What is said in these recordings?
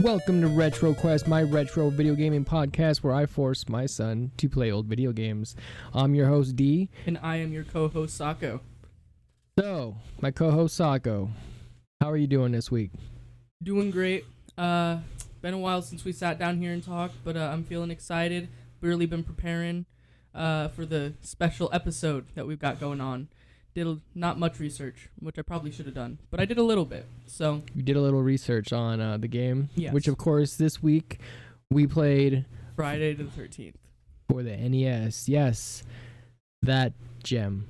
Welcome to Retro Quest, my retro video gaming podcast where I force my son to play old video games. I'm your host, D. And I am your co-host, Sako. So, my co-host, Sako, how are you doing this week? Doing great. Been a while since we sat down here and talked, but I'm feeling excited. Really been preparing for the special episode that we've got going on. Did not much research, which I probably should have done, but I did a little bit. So You did a little research on the game, yes. which of course this week we played Friday the 13th for the NES. Yes, that gem.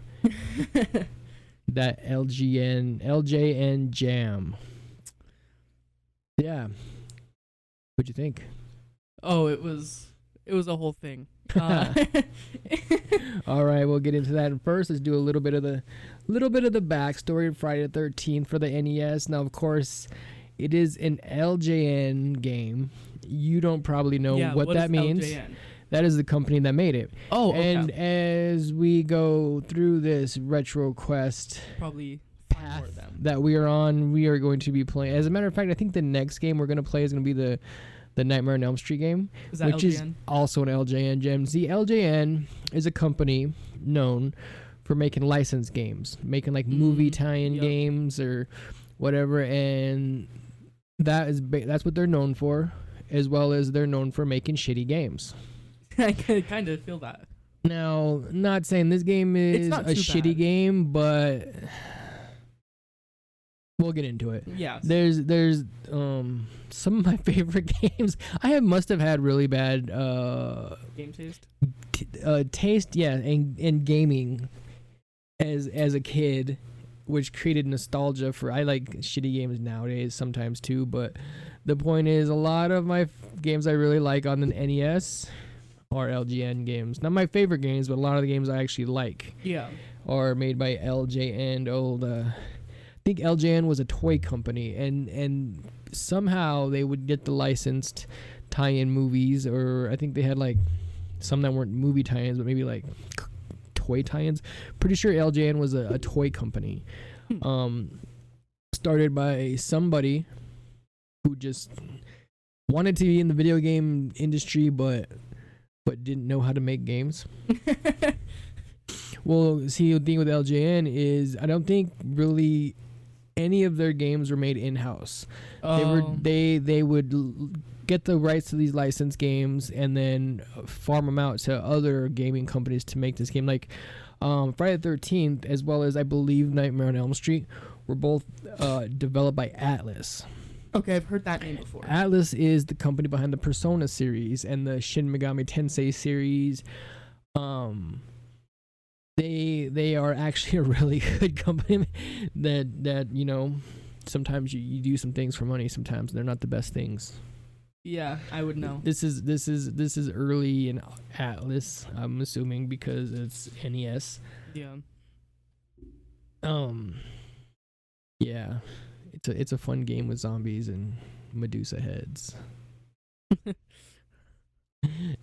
That LJN jam. Yeah. What'd you think? Oh, it was a whole thing. All right, we'll get into that. First, let's do a little bit of the backstory of Friday the 13th for the NES. Now, of course, it is an LJN game. You don't probably know what that means. LJN? That is the company that made it. Oh, okay. And as we go through this retro quest Probably five more of them that we are on, we are going to be playing. As a matter of fact, I think the next game we're going to play is going to be the Nightmare on Elm Street game, Is that which LJN? is also an LJN gem. See, LJN is a company known for making licensed games, making like movie tie-in games or whatever, and that's what they're known for, as well as they're known for making shitty games. I kind of feel that. Now, not saying this game is a shitty game, but we'll get into it. Yeah. There's some of my favorite games. must have had really bad Game taste. taste, yeah, in gaming as a kid, which created nostalgia for. I like shitty games nowadays sometimes too, but the point is, a lot of my games I really like on the NES are LGN games. Not my favorite games, but a lot of the games I actually like are made by LJN. I think LJN was a toy company, and somehow they would get the licensed tie-in movies, or I think they had like some that weren't movie tie-ins, but maybe like toy tie-ins. Pretty sure LJN was a toy company, started by somebody who just wanted to be in the video game industry, but didn't know how to make games. Well, see, the thing with LJN is I don't think really any of their games were made in-house. They would get the rights to these licensed games and then farm them out to other gaming companies to make this game. Like Friday the 13th, as well as I believe Nightmare on Elm Street, were both developed by Atlas. Okay, I've heard that name before. Atlas is the company behind the Persona series and the Shin Megami Tensei series. They are actually a really good company that you know, sometimes you do some things for money, sometimes they're not the best things. Yeah, I would know. This is early in Atlas, I'm assuming, because it's NES. Yeah. Yeah. It's a fun game with zombies and Medusa heads.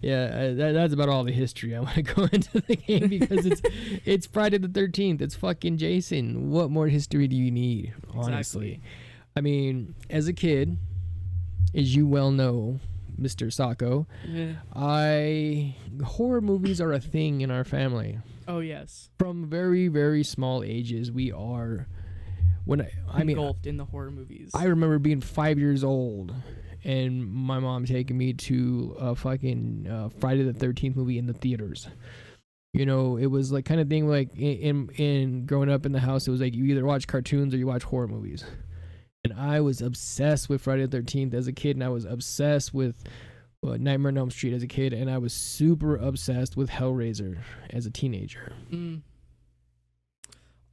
Yeah, that's about all the history I want to go into the game, because it's Friday the 13th. It's fucking Jason. What more history do you need, honestly? Exactly. I mean, as a kid, as you well know, Mr. Sako, horror movies are a thing in our family. Oh, yes. From very, very small ages, we are... Engulfed in the horror movies. I remember being 5 years old and my mom taking me to a fucking Friday the 13th movie in the theaters. You know, it was like kind of thing like in growing up in the house, it was like you either watch cartoons or you watch horror movies. And I was obsessed with Friday the 13th as a kid, and I was obsessed with Nightmare on Elm Street as a kid, and I was super obsessed with Hellraiser as a teenager.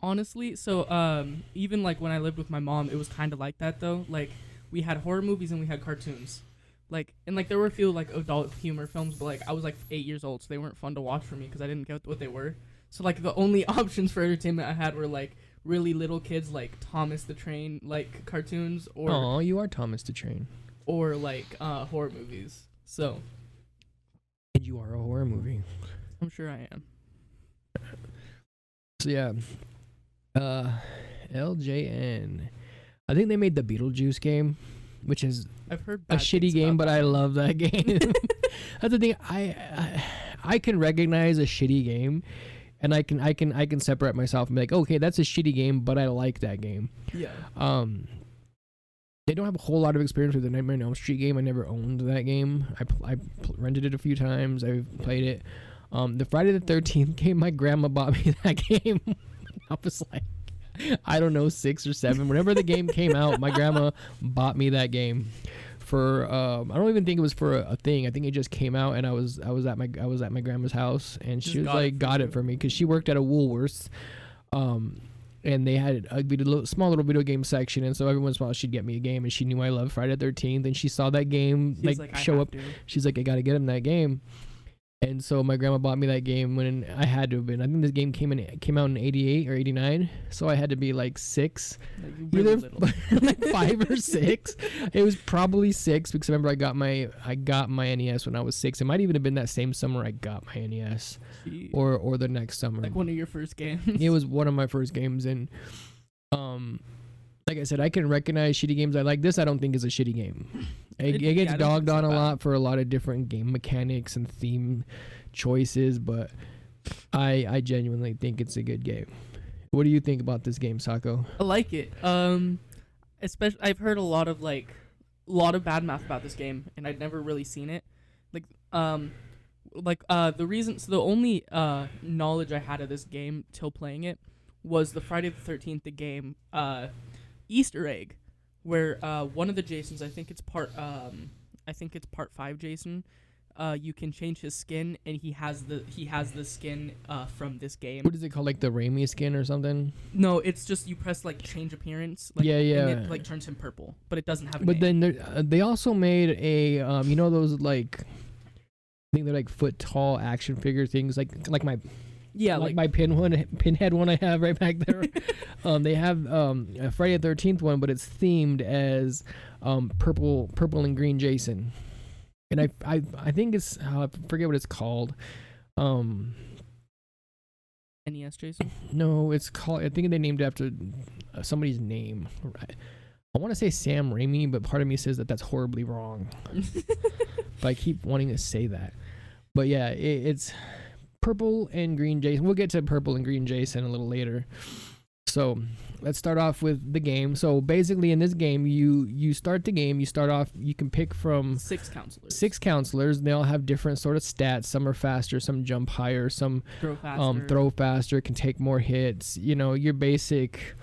Honestly, so even like when I lived with my mom, it was kind of like that though. Like we had horror movies and we had cartoons. Like there were a few like adult humor films, but like I was like 8 years old, so they weren't fun to watch for me because I didn't get what they were. So like the only options for entertainment I had were like really little kids like Thomas the Train like cartoons, or oh, you are Thomas the Train, or like horror movies. So and you are a horror movie. I'm sure I am. So yeah. LJN. I think they made the Beetlejuice game which is I've heard a bad shitty things game, about but that I one. love that game. That's the thing. I can recognize a shitty game, and I can separate myself and be like, okay, that's a shitty game, but I like that game. Yeah. They don't have a whole lot of experience with the Nightmare on Elm Street game. I never owned that game. I rented it a few times. I've played it. The Friday the 13th game, my grandma bought me that game. I was like, I don't know, 6 or 7. Whenever the game came out, my grandma bought me that game for I don't even think it was for a thing. I think it just came out, and I was at my grandma's house, and she was like, got it for me because she worked at a Woolworths. And they had a small little video game section, and so every once in a while she'd get me a game, and she knew I loved Friday the 13th, and she saw that game like show up. She's like, I gotta get him that game, and so my grandma bought me that game when I had to have been. I think this game came out in 88 or 89, so I had to be like 6, like really little. like 5 or 6. It was probably 6 because I remember I got my NES when I was 6. It might even have been that same summer I got my NES. Or the next summer. Like one of your first games. It was one of my first games, and like I said, I can recognize shitty games I like. This I don't think is a shitty game. It gets dogged on a lot for a lot of different game mechanics and theme choices, but I genuinely think it's a good game. What do you think about this game, Sako? I like it. Especially I've heard a lot of bad mouth about this game, and I'd never really seen it. The only knowledge I had of this game till playing it was the Friday the 13th the game Easter egg, where one of the Jasons, I think it's part 5 Jason, you can change his skin, and he has the skin from this game. What is it called, like the Raimi skin or something? No, it's just you press like change appearance, and it like turns him purple, but it doesn't have a name. Then they also made a those like, I think they're like foot tall action figure things, like my my pinhead one I have right back there. They have a Friday the 13th one, but it's themed as purple and green Jason, and I think it's I forget what it's called. NES Jason? No, it's called. I think they named it after somebody's name. I want to say Sam Raimi, but part of me says that that's horribly wrong. But I keep wanting to say that. But yeah, it's purple and green Jason. We'll get to purple and green Jason a little later. So let's start off with the game. So basically in this game, you start the game. You start off, you can pick from 6 counselors. 6 counselors. They all have different sort of stats. Some are faster, some jump higher, some throw faster, can take more hits. Your basic,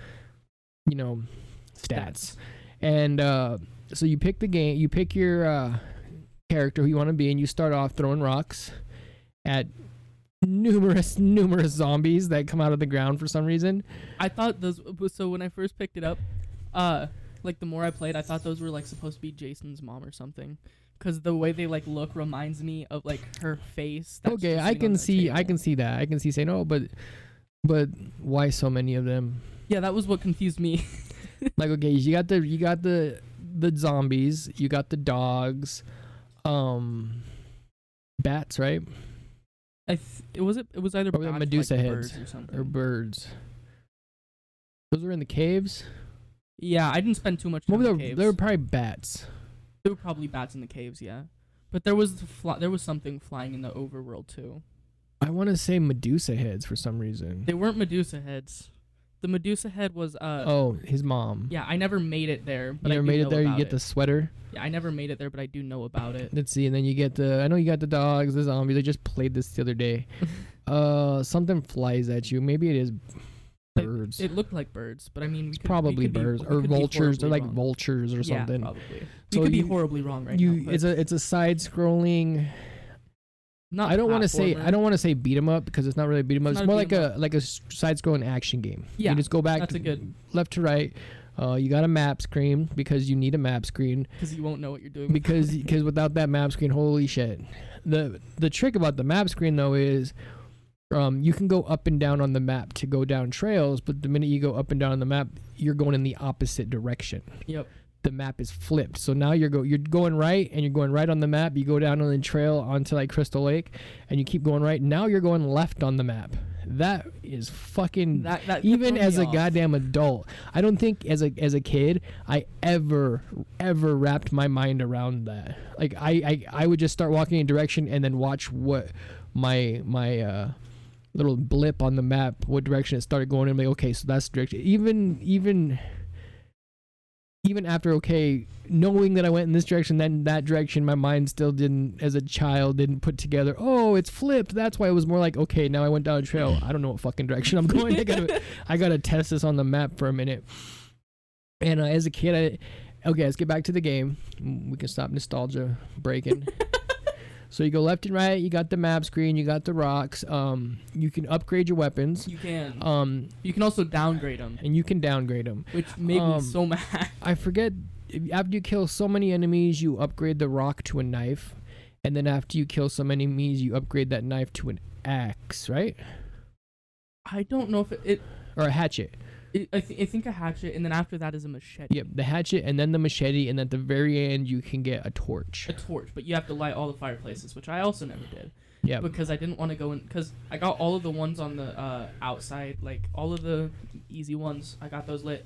stats. And so you pick the game. You pick your character who you want to be, and you start off throwing rocks at numerous zombies that come out of the ground for some reason. I thought so when I first picked it up, like the more I played, I thought those were like supposed to be Jason's mom or something, because the way they like look reminds me of like her face. Okay, I can see that. I can see saying, oh, but why so many of them? Yeah, that was what confused me. Like, okay, you got the zombies, you got the dogs, bats, right? It was either or the Medusa heads birds or something. Or birds. Those were in the caves. Yeah, I didn't spend too much time in the caves. They were probably bats. There were probably bats in the caves, yeah. But there was something flying in the overworld too. I want to say Medusa heads for some reason. They weren't Medusa heads. The Medusa head was his mom. Yeah, I never made it there. But you never made it there. You get the sweater. Yeah, I never made it there, but I do know about it. Let's see, and then you get I know you got the dogs, the zombies. I just played this the other day. Something flies at you. Maybe it is birds. It looked like birds, but I mean, probably birds or vultures. They're like vultures or something. Yeah, probably. We could be horribly wrong right now. It's a side-scrolling. I don't want to say beat 'em up because it's not really beat 'em up. It's more like a side-scrolling action game. Yeah, you just go back. That's a good left to right. You got a map screen because you need a map screen. Because you won't know what you're doing. Because without that map screen, holy shit. The trick about the map screen though is, you can go up and down on the map to go down trails, but the minute you go up and down on the map, you're going in the opposite direction. Yep. The map is flipped. So now you're going right, and you're going right on the map. You go down on the trail onto like Crystal Lake, and you keep going right. Now you're going left on the map. that is fucking. That Even threw as me a off. goddamn adult, I don't think as a kid I ever wrapped my mind around that. Like I would just start walking in a direction and then watch what my little blip on the map, what direction it started going in. I'm like, okay, so that's the direction. Even after, okay, knowing that I went in this direction, then that direction, my mind still didn't, as a child, didn't put together, oh, it's flipped. That's why it was more like, okay, now I went down a trail. I don't know what fucking direction I'm going. I gotta test this on the map for a minute. And as a kid, okay, let's get back to the game. We can stop nostalgia breaking. So you go left and right. You got the map screen. You got the rocks. You can upgrade your weapons. You can. You can also downgrade them. And you can downgrade them. Which made me so mad. I forget. After you kill so many enemies, you upgrade the rock to a knife. And then after you kill some enemies, you upgrade that knife to an axe, right? I don't know if it or a hatchet. I think a hatchet, and then after that is a machete. Yep, the hatchet, and then the machete, and at the very end you can get a torch. A torch, but you have to light all the fireplaces, which I also never did. Yeah. Because I didn't want to go in, because I got all of the ones on the outside, like all of the easy ones. I got those lit,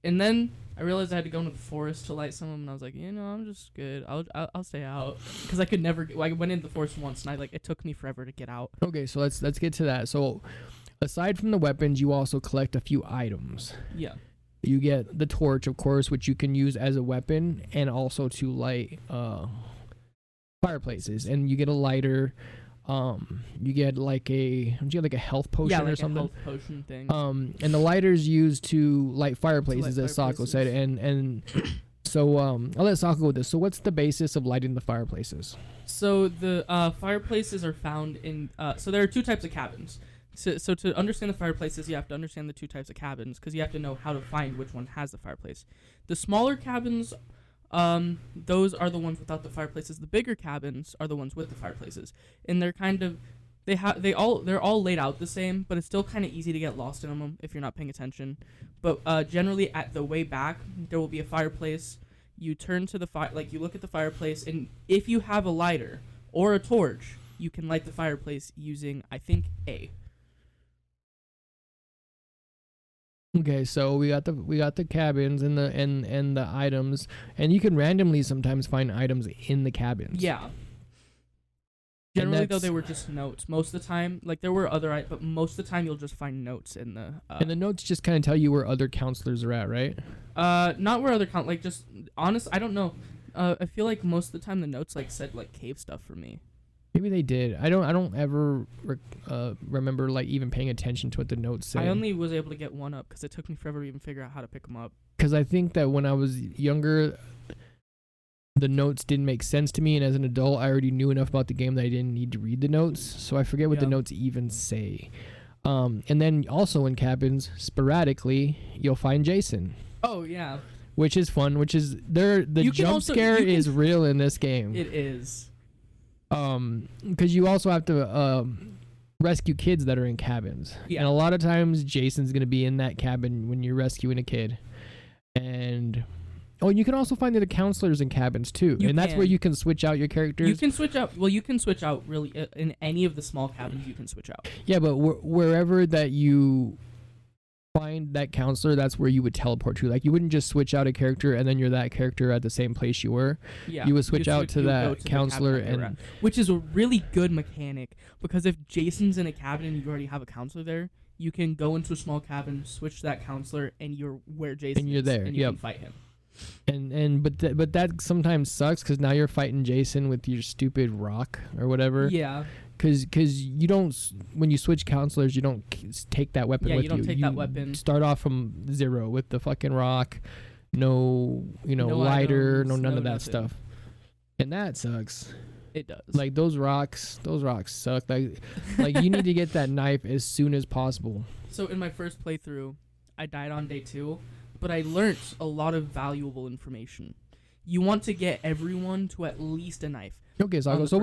and then I realized I had to go into the forest to light some of them, and I was like, I'm just good. I'll stay out, because I could never. I went into the forest once, and it took me forever to get out. Okay, so let's get to that. So, aside from the weapons, you also collect a few items. Yeah. You get the torch, of course, which you can use as a weapon and also to light fireplaces. And you get a lighter. You get like a health potion or something. Yeah, like a health potion thing. And the lighter's used to light fireplaces, as Sako said. And so I'll let Sako go with this. So what's the basis of lighting the fireplaces? So the fireplaces are found in. So there are two types of cabins. So to understand the fireplaces, you have to understand the two types of cabins, because you have to know how to find which one has the fireplace. The smaller cabins, those are the ones without the fireplaces. The bigger cabins are the ones with the fireplaces, and they're kind of they're all laid out the same, but it's still kind of easy to get lost in them if you're not paying attention. But generally, at the way back, there will be a fireplace. You turn to the you look at the fireplace, and if you have a lighter or a torch, you can light the fireplace using, I think, A. Okay, so we got the cabins and the items, and you can randomly sometimes find items in the cabins. Yeah. Generally, though, they were just notes. Most of the time, there were other, but most of the time you'll just find notes in the. And the notes just kind of tell you where other counselors are at, right? Not where other just honest. I don't know. I feel like most of the time the notes said cave stuff for me. Maybe they did. I don't ever remember even paying attention to what the notes say. I only was able to get one up because it took me forever to even figure out how to pick them up. Because I think that when I was younger, the notes didn't make sense to me, and as an adult, I already knew enough about the game that I didn't need to read the notes. So I forget what the notes even say. And then also in cabins, sporadically, you'll find Jason. Oh yeah. Which is fun. The jump scare is real in this game. It is. Because you also have to rescue kids that are in cabins. Yeah. And a lot of times Jason's going to be in that cabin when you're rescuing a kid. And you can also find the counselors in cabins too. That's where you can switch out your characters. You can switch out. Well, you can switch out really in any of the small cabins. You can switch out. Yeah, but wherever that you find that counselor, that's where you would teleport to. You wouldn't just switch out a character and then you're that character at the same place you were. Yeah, you would switch out to that counselor, and which is a really good mechanic, because if Jason's in a cabin and you already have a counselor there, you can go into a small cabin, switch to that counselor, and you're where Jason and you're is, there. And you can fight him. But that sometimes sucks, because now you're fighting Jason with your stupid rock or whatever. Yeah. Because you don't, when you switch counselors, you don't take that weapon with you. Yeah, you don't take that weapon. Start off from zero with the fucking rock, no lighter, items, none of that nothing. stuff. And that sucks. It does. Those rocks suck. Like you need to get that knife as soon as possible. So in my first playthrough, I died on day 2, but I learnt a lot of valuable information. You want to get everyone to at least a knife. Okay, so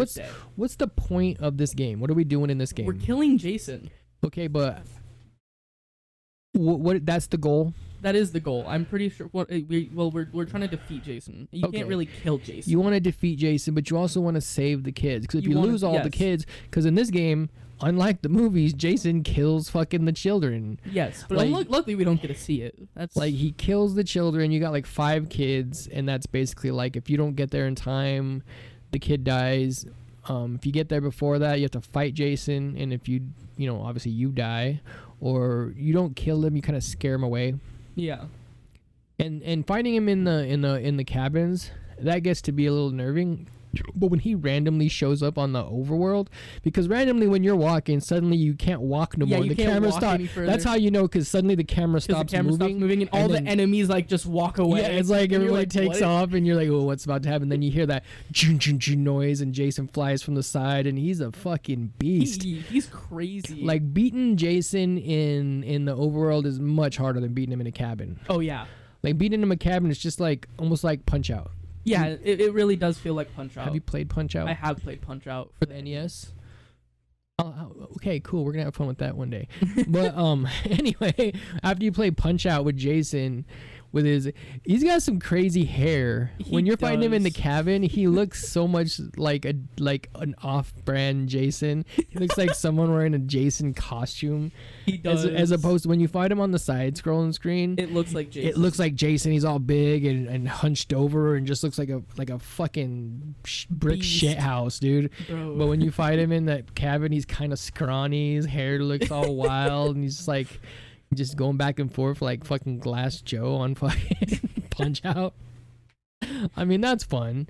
what's the point of this game? What are we doing in this game? We're killing Jason. Okay, but what that's the goal? That is the goal. I'm pretty sure. We're trying to defeat Jason. You Okay. can't really kill Jason. You want to defeat Jason, but you also want to save the kids. Because if You you wanna- lose all the yes. kids, because in this game, unlike the movies, Jason kills fucking the children. Yes, but Like- luckily we don't get to see it. That's Like, he kills the children. You got like 5 kids, and that's basically like, if you don't get there in time, the kid dies. If you get there before that, you have to fight Jason, and if you obviously you die, or you don't kill him, you kind of scare him away. yeah. And fighting him in the cabins, that gets to be a little nerving. But when he randomly shows up on the overworld, because randomly when you're walking, suddenly you can't walk no Yeah, more. you The can't camera walk stops. any further. That's how you know, because suddenly the camera Because the stops camera moving. stops moving and all then- the enemies like just walk away. Yeah, it's like And you're everybody like, takes what? off, and you're like, "Oh, what's about to happen?" Then you hear that chun chun chun noise, and Jason flies from the side, and he's a fucking beast. He's crazy. Like, beating Jason in the overworld is much harder than beating him in a cabin. oh yeah, Like, beating him in a cabin is just like almost like Punch Out. yeah. It really does feel like Punch Out. Have you played Punch Out I have played Punch Out for the NES? Okay, cool. We're gonna have fun with that one day. But anyway, after you play Punch Out with Jason, he's got some crazy hair. He When you're fighting him in the does. cabin, he looks so much like an off-brand Jason. He looks like someone wearing a Jason costume. He does. As opposed to when you fight him on the side-scrolling screen. It looks like Jason. It looks like Jason. He's all big and hunched over and just looks like a fucking brick Beast. shit house, dude. Bro. But when you fight him in that cabin, he's kind of scrawny. His hair looks all wild, and he's just like just going back and forth like fucking Glass Joe on fucking Punch Out. I mean, that's fun.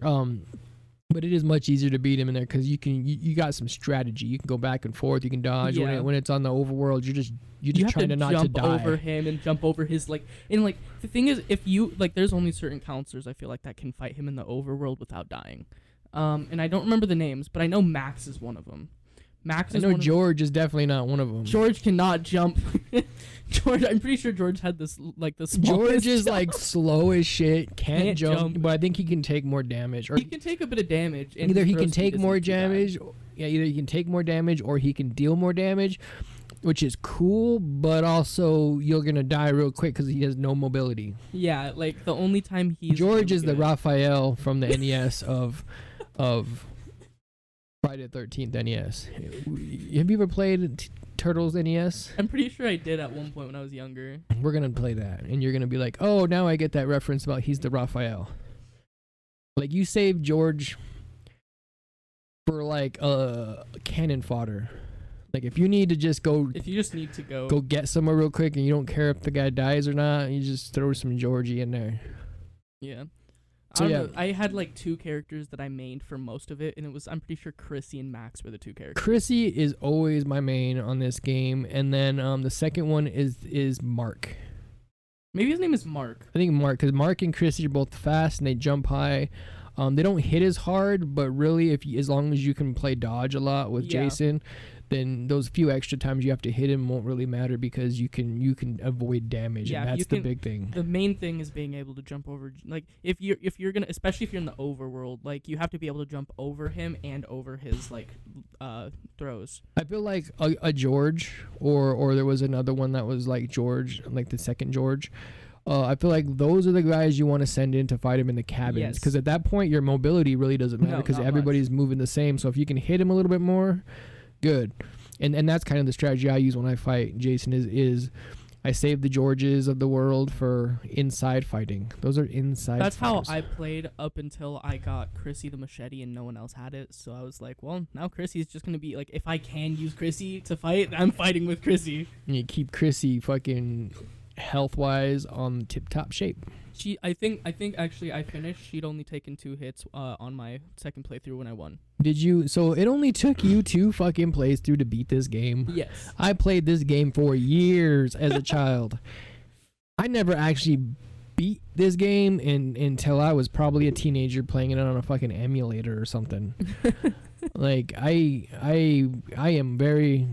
But it is much easier to beat him in there because you got some strategy. You can go back and forth. You can dodge. Yeah. When it's on the overworld, you're just you have trying to not to jump die. over him and jump over his the thing is, if you there's only certain counselors I feel like that can fight him in the overworld without dying. And I don't remember the names, but I know Max is one of them. Max I is know one of George is definitely not one of them. George cannot jump. George, I'm pretty sure George had this the smallest George is jump. like slow as shit, can't jump, but I think he can take more damage. Or He can take a bit of damage. And either his he throw can speed take isn't more too bad. damage, either he can take more damage or he can deal more damage, which is cool, but also you're gonna die real quick because he has no mobility. Yeah, like the only time he's George really is the good- Raphael from the NES of Friday the 13th NES. Have you ever played Turtles NES? I'm pretty sure I did at one point when I was younger. We're gonna play that, and you're gonna be like, "Oh, now I get that reference about he's the Raphael." Like, you save George for like cannon fodder. Like, if you need to just go If you just need to go, get somewhere real quick, and you don't care if the guy dies or not, you just throw some Georgie in there. yeah. So, I don't yeah. know. I had like 2 characters that I mained for most of it, and it was I'm pretty sure Chrissy and Max were the 2 characters. Chrissy is always my main on this game, and then the second one is Mark. Maybe his name is Mark. I think Mark, because Mark and Chrissy are both fast and they jump high. They don't hit as hard, but really, as long as you can play dodge a lot with Yeah. Jason, then those few extra times you have to hit him won't really matter because you can avoid damage, Yeah, and you that's the can- big thing. The main thing is being able to jump over. Like if you're gonna, especially if you're in the overworld, like you have to be able to jump over him and over his throws. I feel like a George, or there was another one that was like George, like the second George. I feel like those are the guys you want to send in to fight him in the cabins, Yes. because at that point your mobility really doesn't matter No, because not everybody's moving the same. So if you can hit him a little bit more, good. And that's kind of the strategy I use when I fight Jason is I save the Georges of the world for inside fighting. Those are inside That's fighters. how I played up until I got Chrissy the machete and no one else had it. So I was like, well, now Chrissy's just gonna be like, if I can use Chrissy to fight, I'm fighting with Chrissy. And you keep Chrissy fucking health-wise on tip-top shape. I think actually I finished. She'd only taken 2 hits on my second playthrough when I won. Did you? So it only took you 2 fucking plays through to beat this game. Yes. I played this game for years as a child. I never actually beat this game until I was probably a teenager playing it on a fucking emulator or something. Like I am very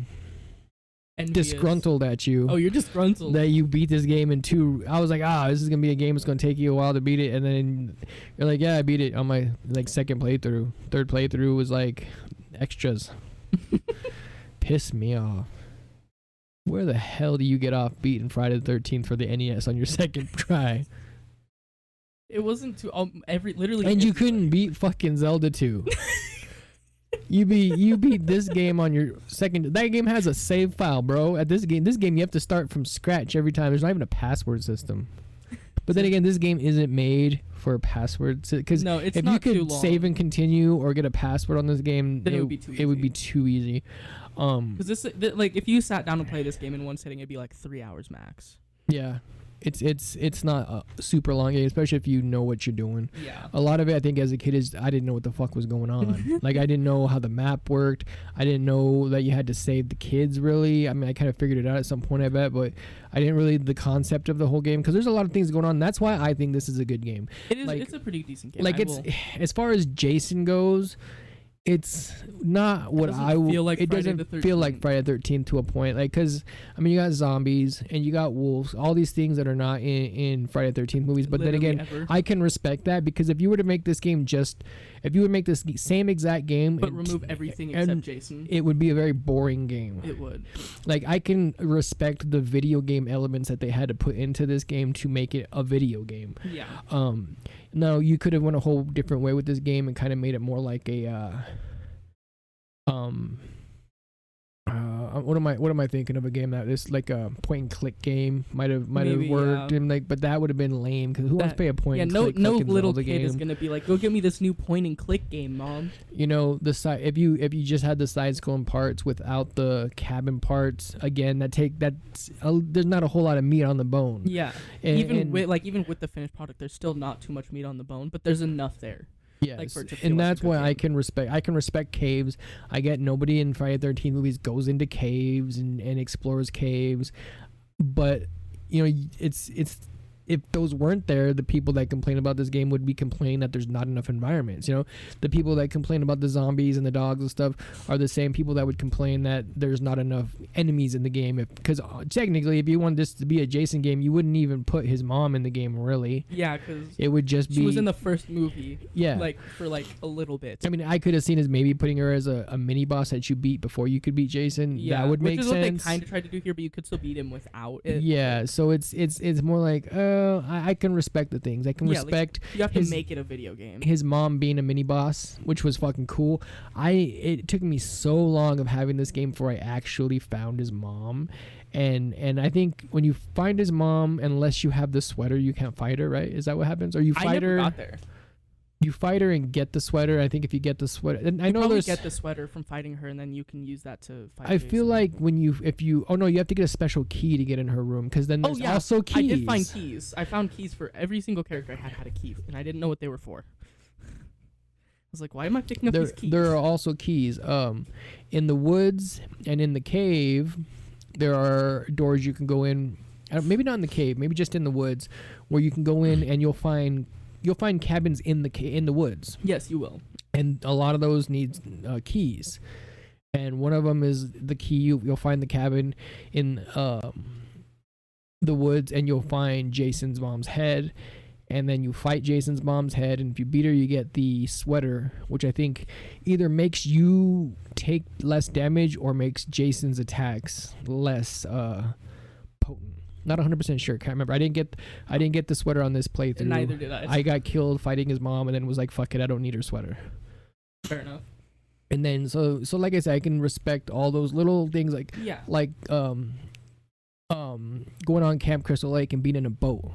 Envious. disgruntled at you. Oh, you're disgruntled. That you beat this game in 2. I was like, this is gonna be a game that's gonna take you a while to beat it, and then you're like, yeah, I beat it on my second playthrough. Third playthrough was like extras. Piss me off. Where the hell do you get off beating Friday the 13th for the NES on your second try? It wasn't too literally. And you couldn't beat fucking Zelda 2. You beat this game on your second. That game has a save file, bro. At this game you have to start from scratch every time. There's not even a password system. But then again, this game isn't made for a password, because no, it's if not you could too long. save and continue or get a password on this game, then it would be too easy. Because this like if you sat down and played this game in one sitting, it'd be like 3 hours max. Yeah, it's not a super long game, especially if you know what you're doing. Yeah. A lot of it, I think, as a kid I didn't know what the fuck was going on. Like, I didn't know how the map worked. I didn't know that you had to save the kids, really. I mean, I kind of figured it out at some point, I bet, but I didn't really the concept of the whole game, because there's a lot of things going on. That's why I think this is a good game. It is. Like, it's a pretty decent game. Like, as far as Jason goes, it's not what I would. It doesn't feel like Friday the 13th to a point. Like, because I mean, you got zombies and you got wolves, all these things that are not in Friday the 13th movies. But Literally then again, ever. I can respect that, because if you were to make this game if you would make this same exact game but remove everything except Jason, it would be a very boring game. It would. Like, I can respect the video game elements that they had to put into this game to make it a video game. Yeah. No, you could have went a whole different way with this game and kind of made it more like a what am I thinking of, a game that is like a point and click game might have worked, and like, but that would have been lame, because who wants to pay a point and click? No little Zelda kid game? is gonna be like, go get me this new point and click game, mom. You know, the side, if you just had the side scrolling parts without the cabin parts, again, there's not a whole lot of meat on the bone. Yeah. Even with the finished product, there's still not too much meat on the bone, but there's enough there. Yes, like, for it to feel and like that's a good why game. I can respect caves. I get nobody in Friday the 13th movies goes into caves and explores caves, but you know, it's if those weren't there, the people that complain about this game would be complaining that there's not enough environments. You know, the people that complain about the zombies and the dogs and stuff are the same people that would complain that there's not enough enemies in the game. Because technically, if you wanted this to be a Jason game, you wouldn't even put his mom in the game, really. Yeah, because it would just be. She was in the first movie. Yeah. Like, for like a little bit. I mean, I could have seen as maybe putting her as a mini boss that you beat before you could beat Jason. Yeah, that would make sense. sense. Which is what they kind of tried to do here, but you could still beat him without it. Yeah, so it's more like, I can respect the things. I can respect. Like, you have to make it a video game. His mom being a mini boss, which was fucking cool. It took me so long of having this game before I actually found his mom. And I think when you find his mom, unless you have the sweater, you can't fight her, right? Is that what happens? Or you fight her? I never got there. You fight her and get the sweater. I think if you get the sweater, and I know you get the sweater from fighting her, and then you can use that to fight. I feel like you have to get a special key to get in her room, because then there's also keys. I did find keys. I found keys for every single character I had a key, and I didn't know what they were for. I was like, why am I picking up these keys? There are also keys. In the woods and in the cave, there are doors you can go in. Maybe not in the cave. Maybe just in the woods, where you can go in and you'll find cabins in the woods. Yes, you will. And a lot of those need keys. And one of them is the key. You'll find the cabin in the woods, and you'll find Jason's mom's head. And then you fight Jason's mom's head, and if you beat her, you get the sweater, which I think either makes you take less damage or makes Jason's attacks less potent. Not 100% sure. Can't remember. I didn't get the sweater on this playthrough. Neither did I. I got killed fighting his mom, and then was like, "Fuck it, I don't need her sweater." Fair enough. And then so like I said, I can respect all those little things, like going on Camp Crystal Lake and being in a boat.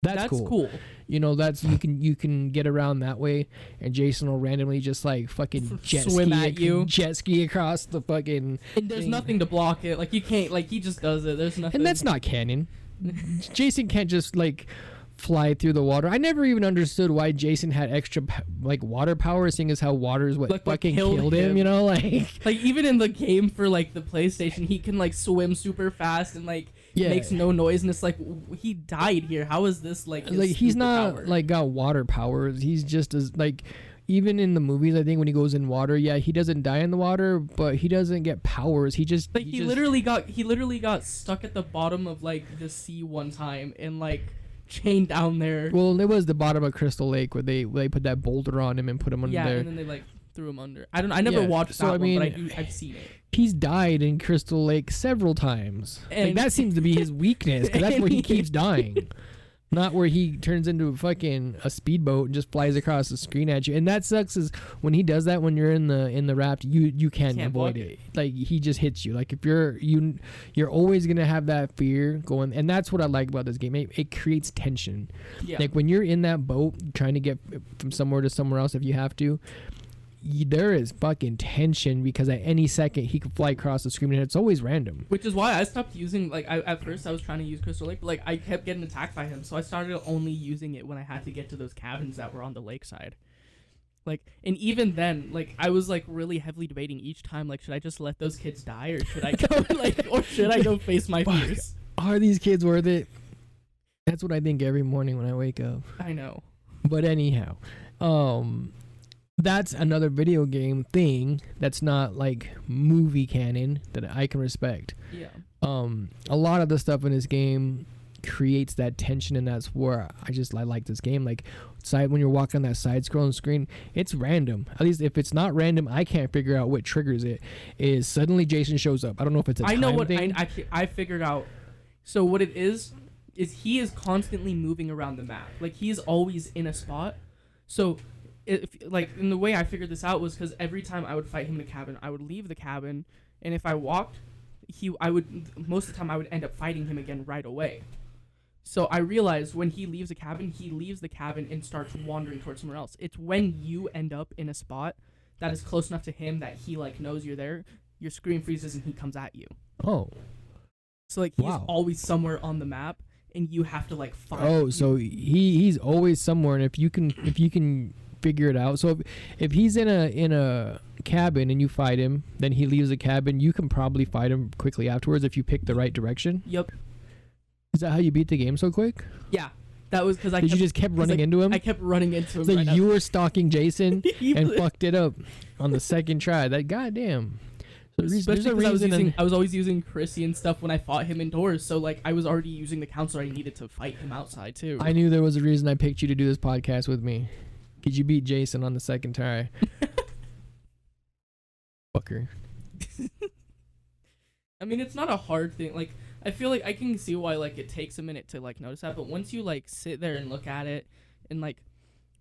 That's cool. You know, you can get around that way, and Jason will randomly just like fucking jet ski across the fucking. And there's nothing to block it. Like, you can't. Like, he just does it. There's nothing. And that's not canon. Jason can't just like fly through the water. I never even understood why Jason had extra like water power, seeing as how water is what fucking killed him. You know, like even in the game for like the PlayStation, he can like swim super fast and like. Yeah. Makes no noise, and it's like, he died here. How is this like he's not power? Like got water powers. He's just as like, even in the movies, I think when he goes in water, he doesn't die in the water, but he doesn't get powers. He just like he literally got stuck at the bottom of like the sea one time and like chained down there. Well, it was the bottom of Crystal Lake where they put that boulder on him and put him under there. And then they like threw him under. I don't know. I never watched that one, but I've seen it. He's died in Crystal Lake several times. And that seems to be his weakness, because that's where he keeps dying. Not where he turns into a speedboat and just flies across the screen at you. And that sucks, is when he does that when you're in the raft, you can't avoid it. Like, he just hits you. Like, if you're always gonna have that fear going, and that's what I like about this game. It creates tension. Yeah. Like, when you're in that boat trying to get from somewhere to somewhere else, if you have to, there is fucking tension, because at any second he could fly across the screen, and it's always random. Which is why I stopped using, like, at first I was trying to use Crystal Lake, but, like, I kept getting attacked by him, so I started only using it when I had to get to those cabins that were on the lakeside. Like, and even then, like, I was, like, really heavily debating each time, like, should I just let those kids die, or should I go, or should I go face my fears? Are these kids worth it? That's what I think every morning when I wake up. I know. But anyhow, that's another video game thing that's not like movie canon that I can respect. Yeah. A lot of the stuff in this game creates that tension, and that's where I like this game. Like, when you're walking on that side scrolling screen, it's random. At least if it's not random, I can't figure out what triggers it. Is suddenly Jason shows up. I don't know if it's a time thing. I figured out. So what it is he is constantly moving around the map. Like, he is always in a spot. So and the way I figured this out was because every time I would fight him in a cabin, I would leave the cabin, and if I walked, most of the time I would end up fighting him again right away. So I realized when he leaves the cabin and starts wandering towards somewhere else. It's when you end up in a spot that is close enough to him that he, like, knows you're there, your screen freezes and he comes at you. Oh. So, like, he's always somewhere on the map, and you have to, like, find him. Oh, so he's always somewhere, and if you can figure it out. So if he's in a cabin and you fight him, then he leaves the cabin, you can probably fight him quickly afterwards if you pick the right direction. Yep. Is that how you beat the game so quick? Yeah. That was because you just kept running into him? I kept running into him. So you were stalking Jason and fucked it up on the second try. That goddamn. So especially because I was always using Chrissy and stuff when I fought him indoors. So, like, I was already using the counselor. I needed to fight him outside too. I knew there was a reason I picked you to do this podcast with me. Because you beat Jason on the second try. Fucker. I mean, it's not a hard thing. Like, I feel like I can see why, like, it takes a minute to, like, notice that. But once you, like, sit there and look at it and, like,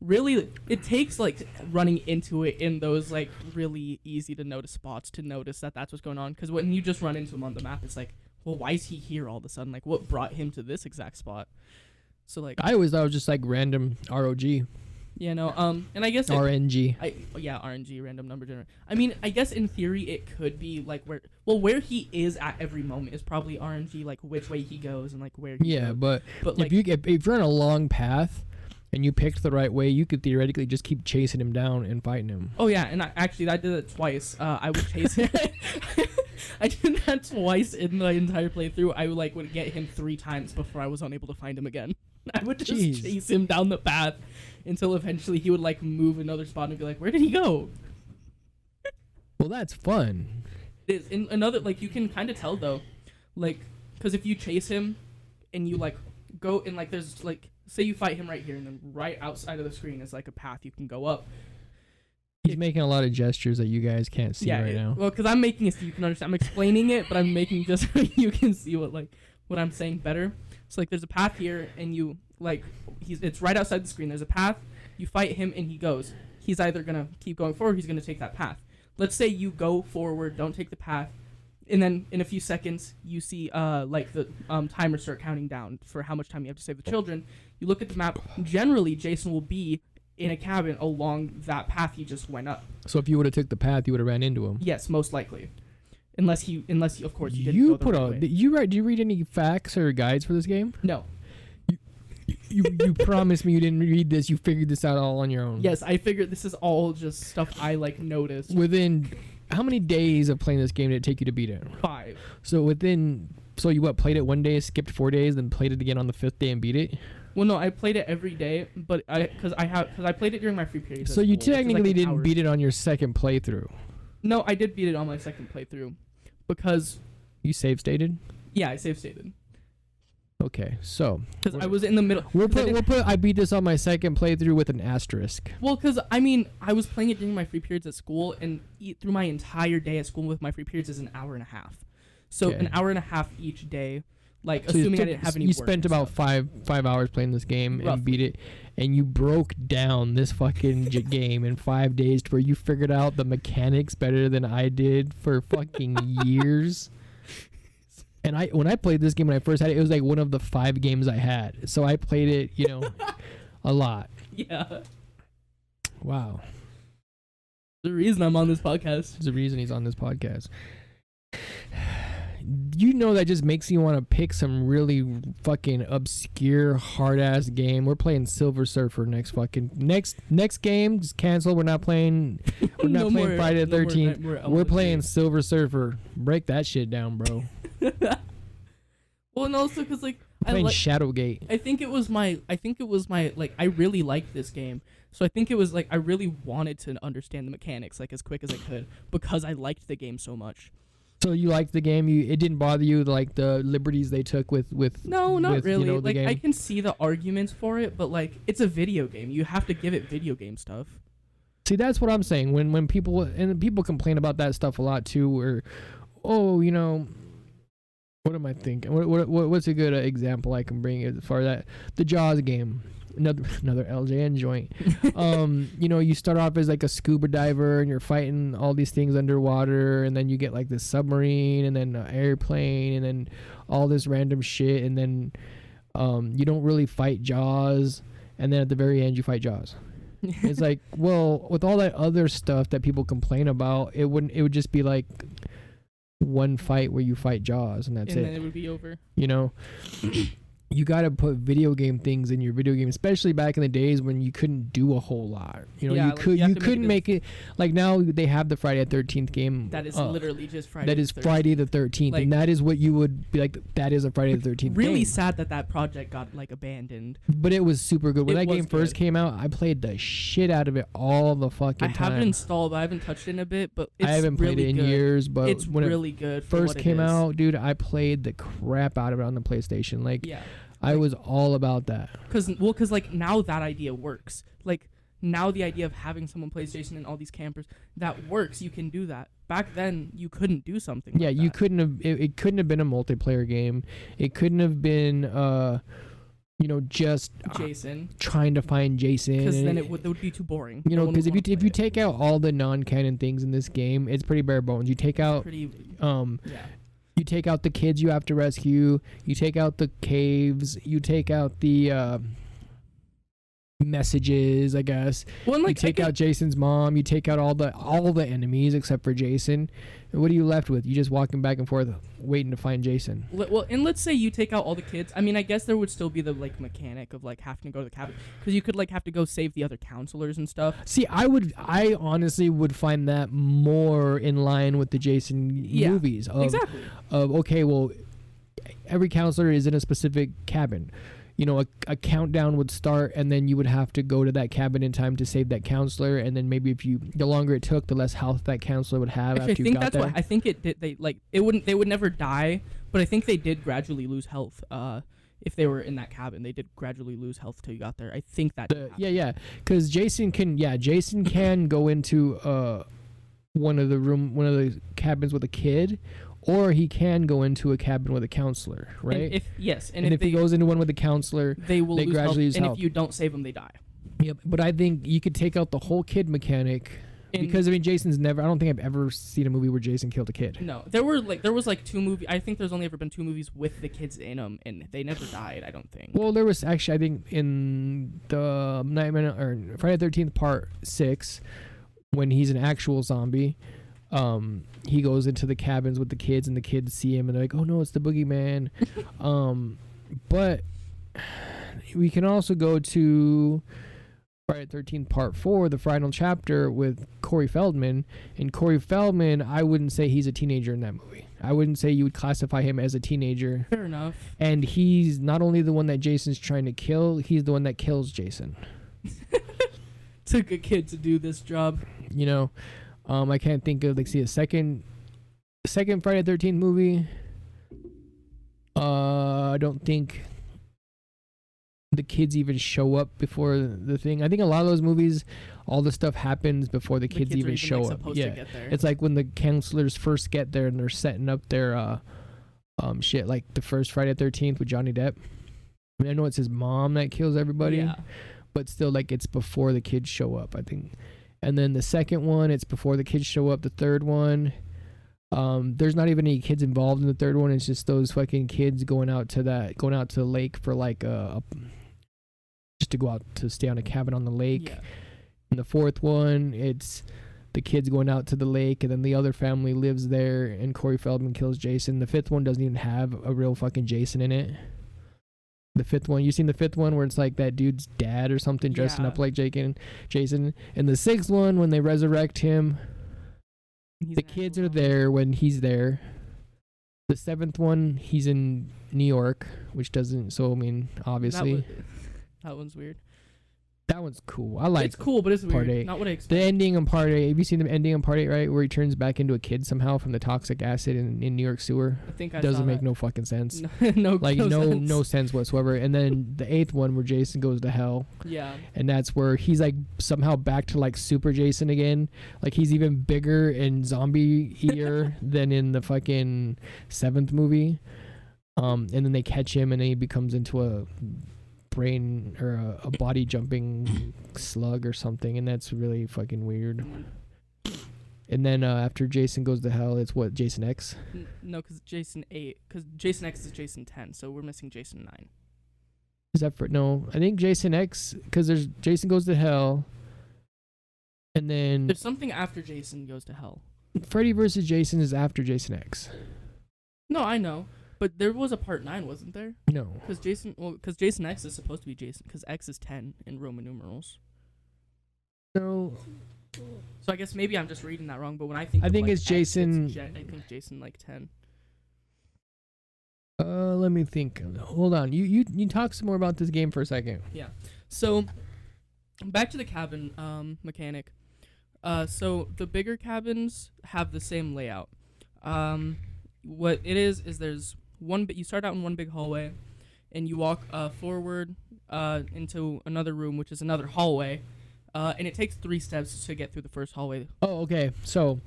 really, it takes, like, running into it in those, like, really easy to notice spots to notice that that's what's going on. Because when you just run into him on the map, it's like, well, why is he here all of a sudden? Like, what brought him to this exact spot? So, like, I always thought it was just, like, random ROG. Yeah, no, and I guess RNG. RNG, random number generator. I mean, I guess in theory it could be like where he is at every moment is probably RNG, like which way he goes and like where he goes. but like, if you're on a long path and you picked the right way, you could theoretically just keep chasing him down and fighting him. Oh yeah, and I did it twice. I would chase him. I did that twice in the entire playthrough. I would get him 3 times before I was unable to find him again. I would just chase him down the path until eventually he would, like, move another spot and be like, where did he go? Well, that's fun. It is. In another, like, you can kind of tell, though. Like, because if you chase him and you, like, go and, like, there's, like, say you fight him right here and then right outside of the screen is, like, a path you can go up. He's making a lot of gestures that you guys can't see right now. Well, because I'm making it so you can understand. I'm explaining it, but I'm making just so you can see what I'm saying better. So, like, there's a path here, and you, like, it's right outside the screen. There's a path. You fight him, and he goes. He's either going to keep going forward, or he's going to take that path. Let's say you go forward, don't take the path, and then in a few seconds, you see, like, the timer start counting down for how much time you have to save the children. You look at the map. Generally, Jason will be in a cabin along that path he just went up. So if you would have took the path, you would have ran into him. Yes, most likely. Unless you, of course, you didn't go the right way. Do you read any facts or guides for this game? No. You promised me you didn't read this. You figured this out all on your own. Yes, I figured this is all just stuff I, like, noticed. Within how many days of playing this game did it take you to beat it? 5. So you played it one day, skipped 4 days, then played it again on the 5th day and beat it? Well, no, I played it every day, but because I played it during my free period. So you technically didn't beat it on your second playthrough. No, I did beat it on my second playthrough, because you save stated. Yeah, I save stated. Okay, so because I was in the middle. we'll put I beat this on my second playthrough with an asterisk. Well, because I mean, I was playing it during my free periods at school, and through my entire day at school with my free periods is an hour and a half. So Okay. an hour and a half each day, like So assuming I didn't have any. You work spent and about stuff. five hours playing this game Roughly. and beat it, and you broke down this fucking game in 5 days to where you figured out the mechanics better than I did for fucking years. And when I played this game when I first had it, it was like one of the 5 games I had. So I played it, a lot. Yeah. Wow. The reason I'm on this podcast. There's a reason he's on this podcast. You know that just makes you want to pick some really fucking obscure hard ass game. We're playing Silver Surfer next game. Just cancel. We're not playing. We're not playing Friday the 13th. We're playing Silver Surfer. Break that shit down, bro. Well, and also because like Playing Shadowgate. I think it was my like I really liked this game. So I think it was like I really wanted to understand the mechanics like as quick as I could because I liked the game so much. So you liked the game? It didn't bother you like the liberties they took with No, not really. the Like game? I can see the arguments for it, but like it's a video game. You have to give it video game stuff. See, that's what I'm saying. When people complain about that stuff a lot too, where what am I thinking? What's a good example I can bring as far as that? The Jaws game. Another LJN joint. You start off as like a scuba diver and you're fighting all these things underwater, and then you get like this submarine and then an airplane and then all this random shit, and then you don't really fight Jaws, and then at the very end you fight Jaws. It's like, well, with all that other stuff that people complain about, it would just be like one fight where you fight Jaws and that's and it. then it would be over. You got to put video game things in your video game, especially back in the days when you couldn't do a whole lot. You couldn't make it like now they have the Friday the 13th game. That is literally just Friday. That is Friday the 13th, like, and that is what you would be like. That is a Friday the 13th. Really game. sad that project got like abandoned. But it was super good. When that game first good. came out, I played the shit out of it all the fucking time. I have it installed, but I haven't touched it in a bit. But it's I haven't played really it in good. years. But it's when really it good. First came out, dude, I played the crap out of it on the PlayStation. Like, yeah. I was all about that. Because like now that idea works. Like now the idea of having someone PlayStation and all these campers that works. You can do that. Back then you couldn't do something. Yeah, like you that. couldn't have. It couldn't have been a multiplayer game. It couldn't have been. Just Jason trying to find Jason. Because then it would be too boring. Because if you take out all the non-canon things in this game, it's pretty bare bones. You take out You take out the kids you have to rescue. You take out the caves. You take out the messages, I guess. Well, and, like, you take out Jason's mom. You take out all the enemies except for Jason. And what are you left with? You just walking back and forth, waiting to find Jason. Well, and let's say you take out all the kids. I mean, I guess there would still be the like mechanic of like having to go to the cabin because you could like have to go save the other counselors and stuff. See, I honestly would find that more in line with the Jason movies. Exactly. Okay, well, every counselor is in a specific cabin. A countdown would start, and then you would have to go to that cabin in time to save that counselor, and then maybe the longer it took, the less health that counselor would have after you got there. I think it did. They would never die, but I think they did gradually lose health. If they were in that cabin, they did gradually lose health till you got there. I think that. Yeah, because Jason can go into one of the cabins with a kid. Or he can go into a cabin with a counselor, right? And if he goes into one with a counselor, they will lose gradually lose health. health. And if you don't save them, they die. Yep. But I think you could take out the whole kid mechanic because Jason's never. I don't think I've ever seen a movie where Jason killed a kid. No, there was 2 movies. I think there's only ever been 2 movies with the kids in them, and they never died. I don't think. Well, there was actually, I think, in the Friday the 13th Part 6, when he's an actual zombie. He goes into the cabins with the kids, and the kids see him, and they're like, "Oh no, it's the boogeyman." But we can also go to Friday the 13th Part 4, the final chapter with Corey Feldman. And Corey Feldman, I wouldn't say he's a teenager in that movie. I wouldn't say you would classify him as a teenager. Fair enough. And he's not only the one that Jason's trying to kill, he's the one that kills Jason. Took a kid to do this job. I can't think of a second Friday the 13th movie. I don't think the kids even show up before the thing. I think a lot of those movies, all the stuff happens before the kids even show up. Yeah, it's like when the counselors first get there and they're setting up their shit, like the first Friday the 13th with Johnny Depp. I mean, I know it's his mom that kills everybody, but still, like, it's before the kids show up, I think. And then the second one, it's before the kids show up. The third one, there's not even any kids involved in the third one. It's just those fucking kids going out to the lake for like just to go out to stay on a cabin on the lake. Yeah. And the fourth one, it's the kids going out to the lake, and then the other family lives there, and Corey Feldman kills Jason. The fifth one doesn't even have a real fucking Jason in it. The fifth one, you seen the fifth one where it's like that dude's dad or something dressing up like Jason. And the sixth one, when they resurrect him, the kids are there when he's there. The seventh one, he's in New York, which doesn't. So I mean, obviously, that one's weird. That one's cool. I like. It's cool, but it's part weird. 8. Not what I expected. The ending on part 8. Have you seen the ending on part 8? Right, where he turns back into a kid somehow from the toxic acid in New York sewer. I think I doesn't saw make that. no fucking sense. No sense whatsoever. And then the 8th one where Jason goes to hell. Yeah. And that's where he's like somehow back to like Super Jason again. Like he's even bigger and zombie-ier than in the fucking 7th movie. And then they catch him and then he becomes into a brain or a body jumping slug or something, and that's really fucking weird. And then after Jason goes to hell, it's what, Jason X? No, because Jason 8, because Jason X is Jason 10, so we're missing Jason 9. Is that for no? I think Jason X, because there's Jason goes to hell, and then there's something after Jason goes to hell. Freddy versus Jason is after Jason X. No, I know. But there was a part 9, wasn't there? No. Because Jason X is supposed to be Jason, because X is 10 in Roman numerals. No. So I guess maybe I'm just reading that wrong, but when I think it's Jason. I think Jason like 10. Let me think. Hold on. You talk some more about this game for a second. Yeah. So back to the cabin mechanic. So the bigger cabins have the same layout. What it is there's you start out in one big hallway, and you walk forward into another room, which is another hallway, and it takes 3 steps to get through the first hallway. Oh, okay. So,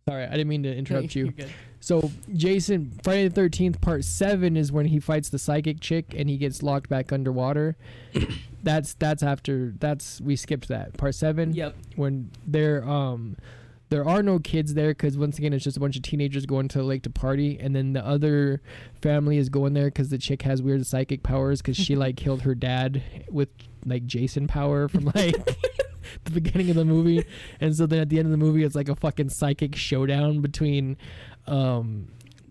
sorry, I didn't mean to interrupt you. You're good. So, Jason, Friday the 13th, part 7 is when he fights the psychic chick and he gets locked back underwater. That's we skipped that. Part 7. Yep. When there are no kids there because, once again, it's just a bunch of teenagers going to the lake to party. And then the other family is going there because the chick has weird psychic powers because she, like, killed her dad with, like, Jason power from, like, the beginning of the movie. And so then at the end of the movie, it's, like, a fucking psychic showdown between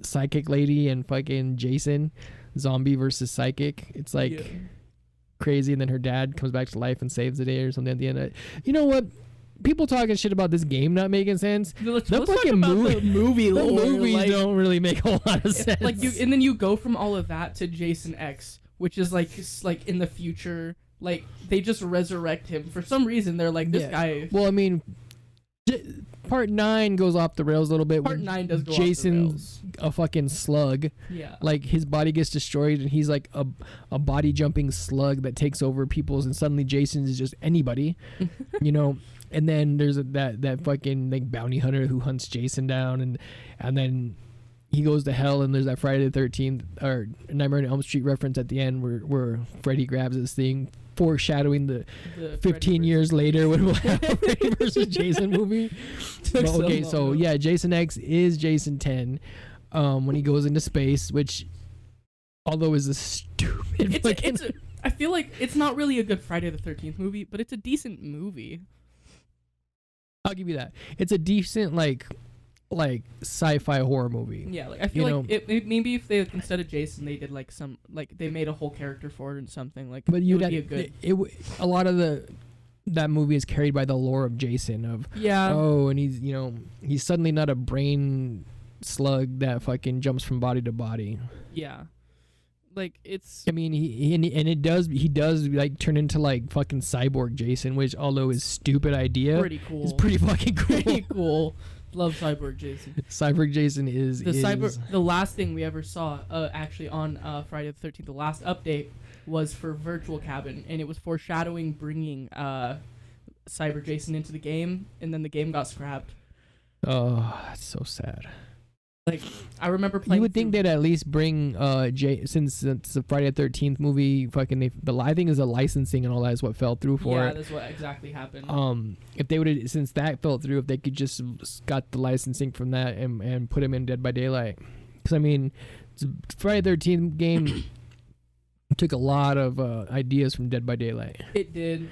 psychic lady and fucking Jason. Zombie versus psychic. It's, like, crazy. And then her dad comes back to life and saves the day or something at the end. You know what? People talking shit about this game not making sense. Let's talk about the movie lore. The movies don't really make a lot of sense. Like and then you go from all of that to Jason X, which is like in the future. Like they just resurrect him for some reason. They're like this guy. Well, I mean, part 9 goes off the rails a little bit. Part 9 does go Jason's off the rails. A fucking slug. Yeah. Like his body gets destroyed and he's like a body jumping slug that takes over people's, and suddenly Jason is just anybody, you know. And then there's that fucking like bounty hunter who hunts Jason down, and then he goes to hell, and there's that Friday the 13th or Nightmare on Elm Street reference at the end where Freddy grabs this thing, foreshadowing the 15 years later when we'll have a Freddy versus Jason movie. But, okay, so yeah, Jason X is Jason 10 when he goes into space, which although is a stupid I feel like it's not really a good Friday the 13th movie, but it's a decent movie. I'll give you that. It's a decent like sci-fi horror movie. Yeah, like I feel like it maybe if they instead of Jason they did like some like they made a whole character for it and something like. But you would be a good. A lot of that movie is carried by the lore of Jason of and he's suddenly not a brain slug that fucking jumps from body to body. Yeah. Like it's. I mean, he does like turn into like fucking cyborg Jason, which although is stupid idea, is pretty fucking cool. Pretty cool. Love Cyborg Jason. Cyborg Jason is the last thing we ever saw actually on Friday the 13th. The last update was for Virtual Cabin, and it was foreshadowing bringing Cyber Jason into the game, and then the game got scrapped. Oh, that's so sad. Like, I remember playing. You would think they'd at least bring since it's a Friday the 13th movie. Fucking I think is the licensing and all that is what fell through for it. Yeah, that's what exactly happened. If they would, since that fell through, if they could just got the licensing from that and put him in Dead by Daylight, because I mean, Friday the 13th game took a lot of ideas from Dead by Daylight. It did,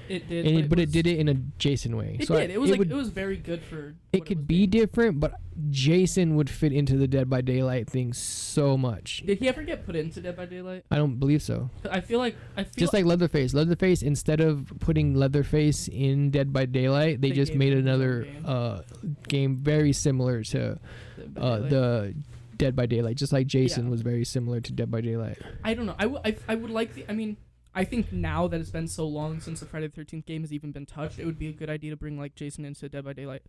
but it did it in a Jason way. It did. It was very good for. It could be different, but Jason would fit into the Dead by Daylight thing so much. Did he ever get put into Dead by Daylight? I don't believe so. I feel like just like Leatherface. Leatherface, instead of putting Leatherface in Dead by Daylight, they just made another game very similar to the Dead by Daylight, just like Jason was very similar to Dead by Daylight. I don't know. I would like the. I mean, I think now that it's been so long since the Friday the 13th game has even been touched, it would be a good idea to bring like Jason into Dead by Daylight.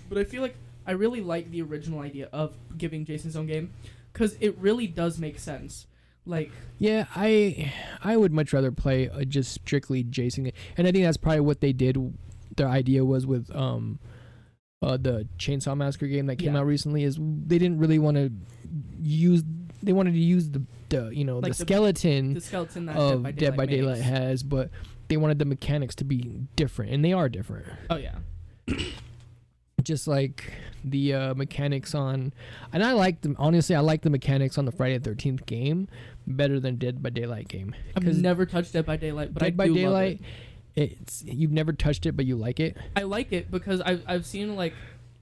But I feel like I really like the original idea of giving Jason his own game, because it really does make sense. Like, yeah, I would much rather play just strictly Jason, and I think that's probably what they did. Their idea was with the Chainsaw Massacre game that came out recently, is they didn't really want to use. They wanted to use the like the skeleton that of Dead by Daylight has, but they wanted the mechanics to be different, and they are different. Oh yeah. Just like the mechanics on, and I like them. Honestly, I like the mechanics on the Friday the 13th game better than Dead by Daylight game. I've never touched Dead by Daylight, but Dead by Daylight, you've never touched it, but you like it. I like it because I've seen like,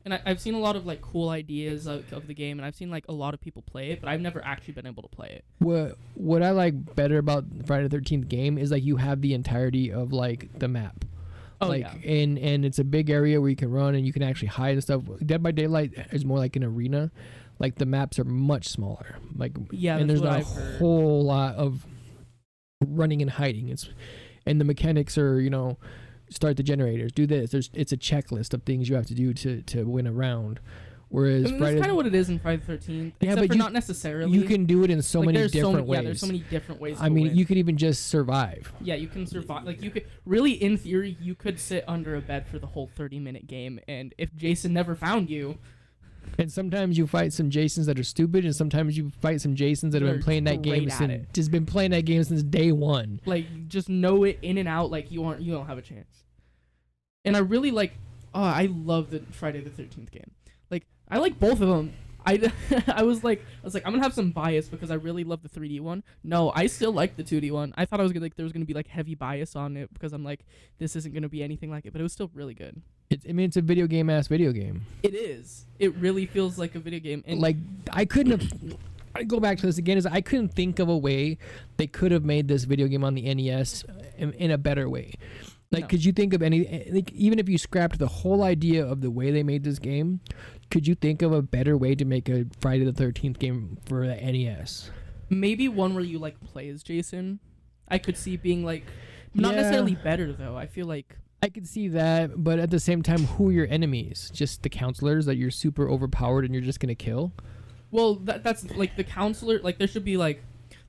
and I've seen a lot of like cool ideas of the game, and I've seen like a lot of people play it, but I've never actually been able to play it. What I like better about Friday the 13th game is like you have the entirety of like the map. Oh, like, yeah. And it's a big area where you can run and you can actually hide and stuff. Dead by Daylight is more like an arena. Like the maps are much smaller. Like, and there's not a whole lot of running and hiding. And the mechanics are, start the generators, do this. It's a checklist of things you have to do to win a round. Whereas that's kind of what it is in Friday the 13th. Yeah, except but not necessarily. You can do it in so many different ways. Yeah, there's so many different ways. I mean, you could even just survive. Yeah, you can survive. Like, you could really, in theory, you could sit under a bed for the whole 30-minute game, and if Jason never found you. And sometimes you fight some Jasons that are stupid, and sometimes you fight some Jasons that have been playing that game since day one. Like, just know it in and out. Like, you don't have a chance. And I really like. Oh, I love the Friday the 13th game. Like, I like both of them. I was like, I'm gonna have some bias because I really love the 3D one. No, I still like the 2D one. I thought there was gonna be like heavy bias on it because I'm like, this isn't gonna be anything like it, but it was still really good. It's a video game. It is. It really feels like a video game. And like, I go back to this again, is I couldn't think of a way they could have made this video game on the NES in a better way. Like, could you think of even if you scrapped the whole idea of the way they made this game, could you think of a better way to make a Friday the 13th game for the NES? Maybe one where you, like, play as Jason. I could see being, like, not necessarily better, though. I feel like... I could see that, but at the same time, who are your enemies? Just the counselors that you're super overpowered and you're just going to kill? Well, that's, like, the counselor... Like, there should be, like...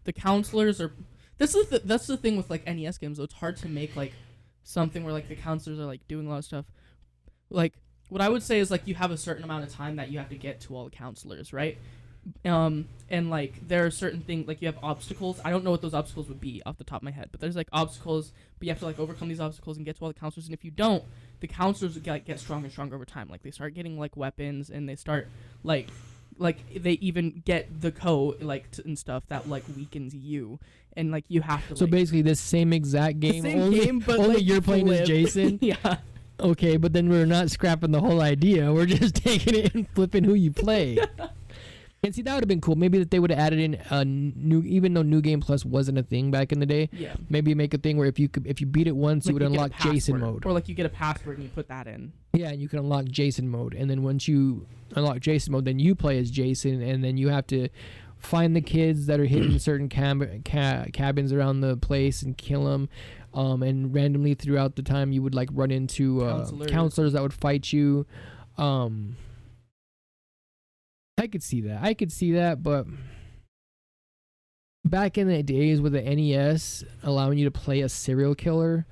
The counselors are... That's the thing with, like, NES games, though. It's hard to make, like... something where like the counselors are like doing a lot of stuff. Like, what I would say is like you have a certain amount of time that you have to get to all the counselors, right? And like there are certain things, like you have obstacles. I don't know what those obstacles would be off the top of my head, but there's like obstacles, but you have to like overcome these obstacles and get to all the counselors. And if you don't, the counselors get stronger and stronger over time. Like they start getting like weapons, and they start like they even get the code and stuff that like weakens you, and like you have to. So basically, this same exact game, but only like, you're playing as Jason. Yeah. Okay, but then we're not scrapping the whole idea. We're just taking it and flipping who you play. And see, that would have been cool. Maybe that they would have added in a new, even though New Game Plus wasn't a thing back in the day. Yeah. Maybe make a thing where if you beat it once, like you would unlock Jason mode. Or like you get a password and you put that in. Yeah, and you can unlock Jason mode. And then once you unlock Jason mode, then you play as Jason, and then you have to find the kids that are hidden in certain cabins around the place and kill them. And randomly throughout the time, you would like run into counselors that would fight you. I could see that, but back in the days with the NES allowing you to play a serial killer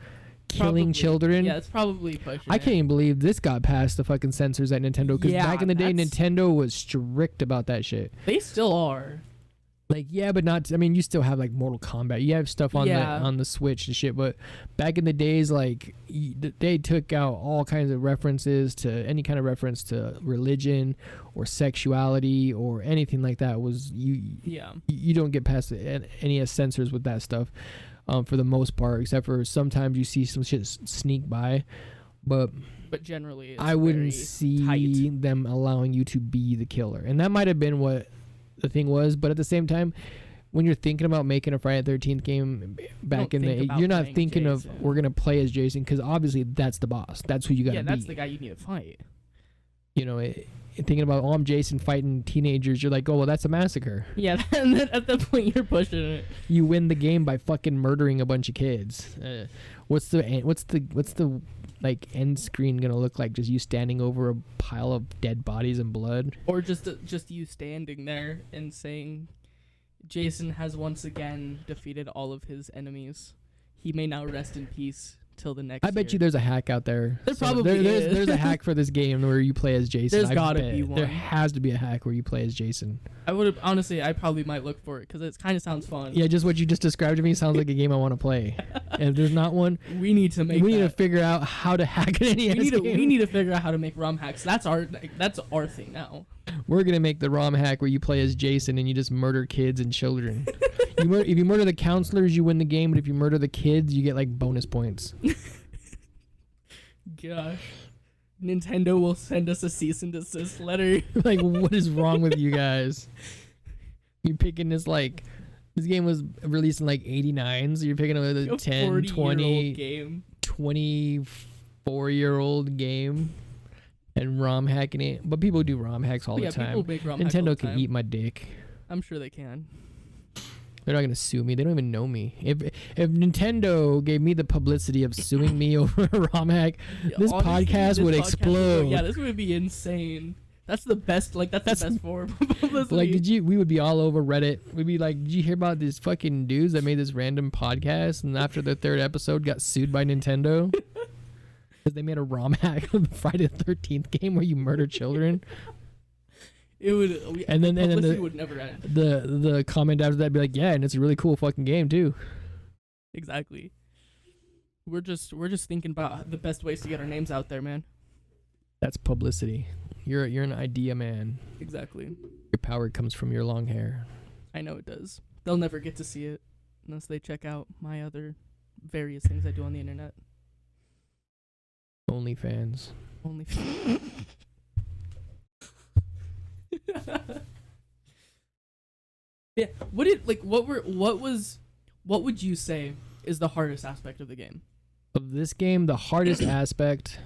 killing Probably. children. Yeah, it's probably pushing I it. can't even believe this got past the fucking censors at Nintendo, because Yeah, back in the day, that's- Nintendo was strict about that shit. They still are. Like, yeah, but not. I mean, you still have like Mortal Kombat. You have stuff on Yeah. the Switch and shit. But back in the days, like they took out all kinds of references to any kind of reference to religion or sexuality or anything like that. Was Yeah. you don't get past the NES censors with that stuff, for the most part. Except for sometimes you see some shit sneak by, but But generally, it's I wouldn't very see tight. them allowing you to be the killer. And that might have been what the thing was, but at the same time, when you're thinking about making a Friday the 13th game back in think the, about you're not playing thinking of Jason. we're gonna play as Jason, because obviously that's the boss. That's who you gotta Yeah, that's be. the guy you need to fight. You know, thinking about, oh, I'm Jason fighting teenagers. You're like, oh, well, that's a massacre. Yeah, and then at that point you're pushing it. You win the game by fucking murdering a bunch of kids. What's the like end screen gonna look like? Just you standing over a pile of dead bodies and blood? Or just you standing there and saying, Jason has once again defeated all of his enemies. He may now rest in peace till the next I bet year. you there's a hack out there. There probably there's is. a hack for this game where you play as Jason. There's I gotta bet. be There one. has to be a hack where you play as Jason. I would have honestly. I probably might look for it because it kind of sounds fun. Yeah, just what you just described to me sounds like a game I want to play. And if there's not one, We need to make. we need to that. figure out how to hack an NES game. We need to figure out how to make ROM hacks. That's our thing now. We're gonna make the ROM hack where you play as Jason and you just murder kids and children. If you murder the counselors, you win the game. But if you murder the kids, you get like bonus points. Gosh, Nintendo will send us a cease and desist letter. Like, what is wrong with you guys? You picking this like. This game was released in like 89, so you're picking up a 10, 40-year-old 20, game. 24-year-old game and ROM hacking it. But people do ROM hacks all Yeah, the time. people make ROM hacks all Nintendo the can time. eat my dick. I'm sure they can. They're not gonna sue me. They don't even know me. If Nintendo gave me the publicity of suing me over a ROM hack, this Honestly, podcast this would podcast explode. Yeah, this would be insane. That's the best. Like that's the best form of publicity. Like, we would be all over Reddit. We'd be like, did you hear about these fucking dudes that made this random podcast and after the third episode got sued by Nintendo? Because they made a ROM hack of the Friday the 13th game where you murder children. It would. And then publicity the- would never end. The comment after that would be like, yeah, and it's a really cool fucking game too. Exactly. We're just thinking about the best ways to get our names out there, man. That's publicity. You're an idea man. Exactly. Your power comes from your long hair. I know it does. They'll never get to see it unless they check out my other various things I do on the internet. OnlyFans. Only. Yeah. What would you say is the hardest aspect of the game? Of this game, the hardest aspect.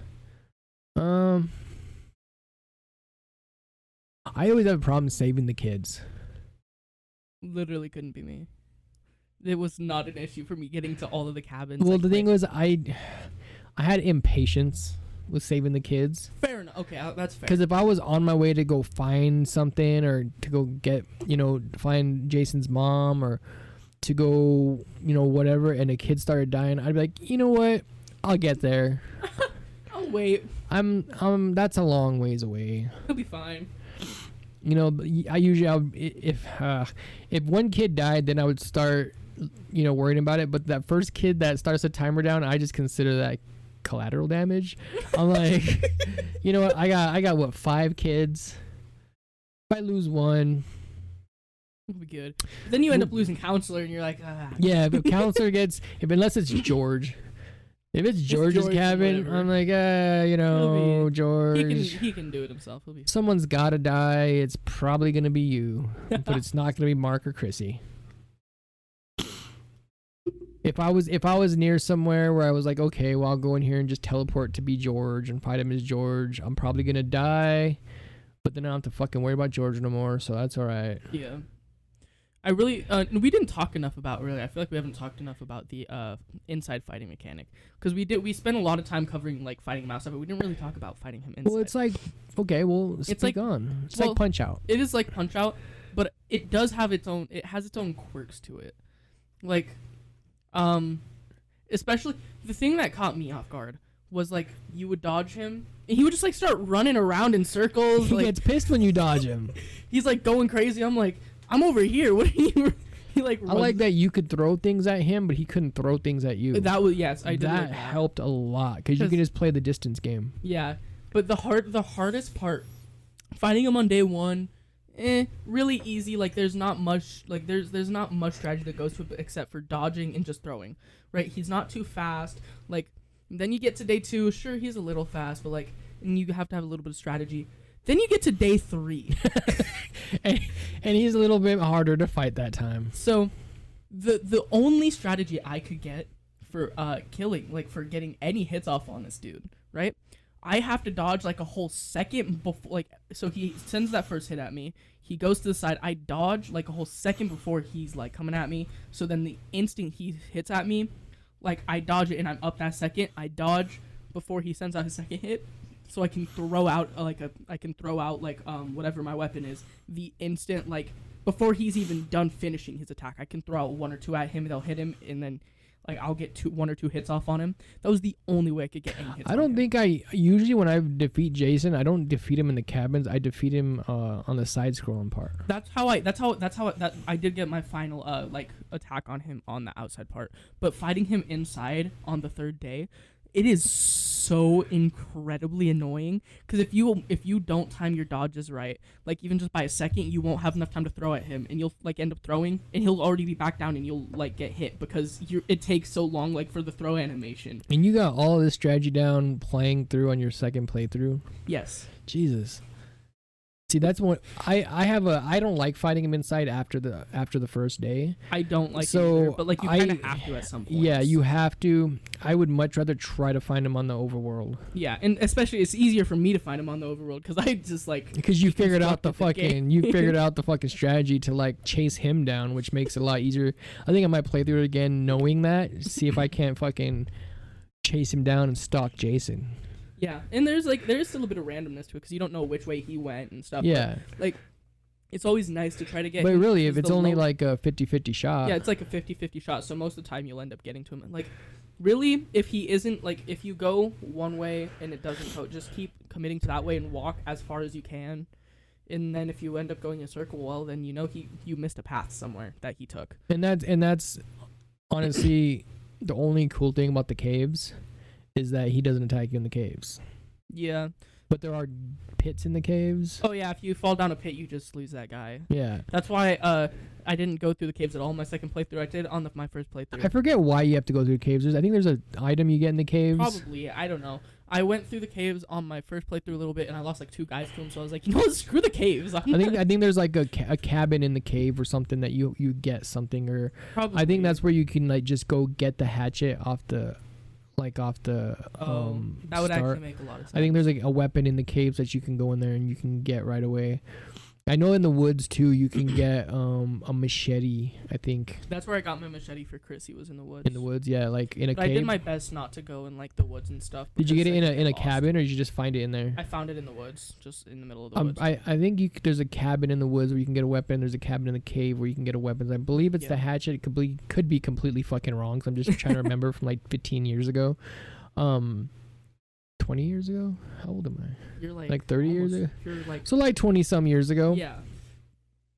I always have a problem saving the kids. Literally couldn't be me. It was not an issue for me getting to all of the cabins. Well, like, the thing quick. was, I had impatience with saving the kids. Fair enough. Okay, that's fair. Because if I was on my way to go find something or to go get, find Jason's mom or to go, whatever, and a kid started dying, I'd be like, you know what? I'll get there. I'll wait. That's a long ways away. He'll be fine. I usually, if one kid died, then I would start, worrying about it. But that first kid that starts the timer down, I just consider that collateral damage. I'm like, you know what? I got what, 5 kids. If I lose one, It'll be good. But then you end up losing counselor, and you're like, ah. yeah. If a counselor unless it's George. If it's George's George, cabin, whatever. I'm like, He'll be- George. He can do it himself. He'll be. Someone's gotta die. It's probably gonna be you, but it's not gonna be Mark or Chrissy. If I was near somewhere where I was like, okay, well, I'll go in here and just teleport to be George and fight him as George, I'm probably gonna die, but then I don't have to fucking worry about George no more, so that's all right. Yeah. I really, we didn't talk enough about, really, I feel like we haven't talked enough about the inside fighting mechanic. Because we spent a lot of time covering, like, fighting him outside, but we didn't really talk about fighting him inside. Well, it's like, okay, well, It's speak like- on. It's well, like Punch Out. It is like Punch-Out, but it does have its own. It has its own quirks to it, like, especially the thing that caught me off guard was like you would dodge him and he would just like start running around in circles. He like, gets pissed when you dodge him. He's like going crazy. I'm like, I'm over here. What are you? He like. I like that you could throw things at him, but he couldn't throw things at you. That was I did. That like that helped a lot because you can just play the distance game. Yeah, but the hardest part, finding him on day one, really easy. Like there's not much there's not much strategy that goes to it except for dodging and just throwing. Right? He's not too fast. Like then you get to day 2, sure he's a little fast, but like and you have to have a little bit of strategy. Then you get to day 3. and he's a little bit harder to fight that time. So the only strategy I could get for killing, like for getting any hits off on this dude, right? I have to dodge like a whole second before, like, so he sends that first hit at me. He goes to the side. I dodge like a whole second before he's like coming at me. So then the instant he hits at me, like I dodge it and I'm up that second. I dodge before he sends out his second hit, so I can throw out whatever my weapon is the instant, like before he's even done finishing his attack. I can throw out 1 or 2 at him. They'll hit him and then. Like, I'll get 1 or 2 hits off on him. That was the only way I could get any hits I don't think usually when I defeat Jason, I don't defeat him in the cabins. I defeat him on the side-scrolling part. That's how I did get my final, attack on him on the outside part. But fighting him inside on the 3rd day, it is so incredibly annoying. Because if you don't time your dodges right, like, even just by a second, you won't have enough time to throw at him. And you'll, like, end up throwing, and he'll already be back down, and you'll, like, get hit. Because it takes so long, like, for the throw animation. And you got all of this strategy down playing through on your second playthrough? Yes. Jesus. See, that's what I don't like fighting him inside after the first day. I don't like it either, but like you kind of have to at some point. Yeah, you have to. I would much rather try to find him on the overworld. Yeah, and especially it's easier for me to find him on the overworld because I just like because you figured out the fucking strategy to like chase him down, which makes it a lot easier. I think I might play through it again knowing that, see if I can't fucking chase him down and stalk Jason. Yeah, and there's still a bit of randomness to it because you don't know which way he went and stuff. Yeah. But, like, it's always nice to try to get. But really, if it's only like a 50-50 shot. Yeah, it's like a 50-50 shot. So most of the time you'll end up getting to him. Like, really, if he isn't like, if you go one way and it doesn't go, just keep committing to that way and walk as far as you can. And then if you end up going in a circle, well, then you know you missed a path somewhere that he took. And that's honestly the only cool thing about the caves. Is that he doesn't attack you in the caves. Yeah. But there are pits in the caves. Oh, yeah. If you fall down a pit, you just lose that guy. Yeah. That's why I didn't go through the caves at all my second playthrough. I did on my first playthrough. I forget why you have to go through caves. I think there's an item you get in the caves. Probably. I don't know. I went through the caves on my first playthrough a little bit, and I lost like 2 guys to them. So I was like, you know what? Screw the caves. I think there's like a cabin in the cave or something that you get something or. Probably. I think that's where you can like just go get the hatchet off the. That would actually make a lot of sense. I think there's like a weapon in the caves that you can go in there and you can get right away. I know in the woods too you can get a machete. I think that's where I got my machete for Chris. He was in the woods. In the woods, yeah, like in a cave. I did my best not to go in like the woods and stuff. Did you get it in a cabin or did you just find it in there? I found it in the woods, just in the middle of the woods. I think there's a cabin in the woods where you can get a weapon. There's a cabin in the cave where you can get a weapon. I believe it's the hatchet. It could be completely fucking wrong. So I'm just trying to remember from like 15 years ago. 20 years ago? How old am I? You're like 30 years ago? You're like so like 20 some years ago. Yeah.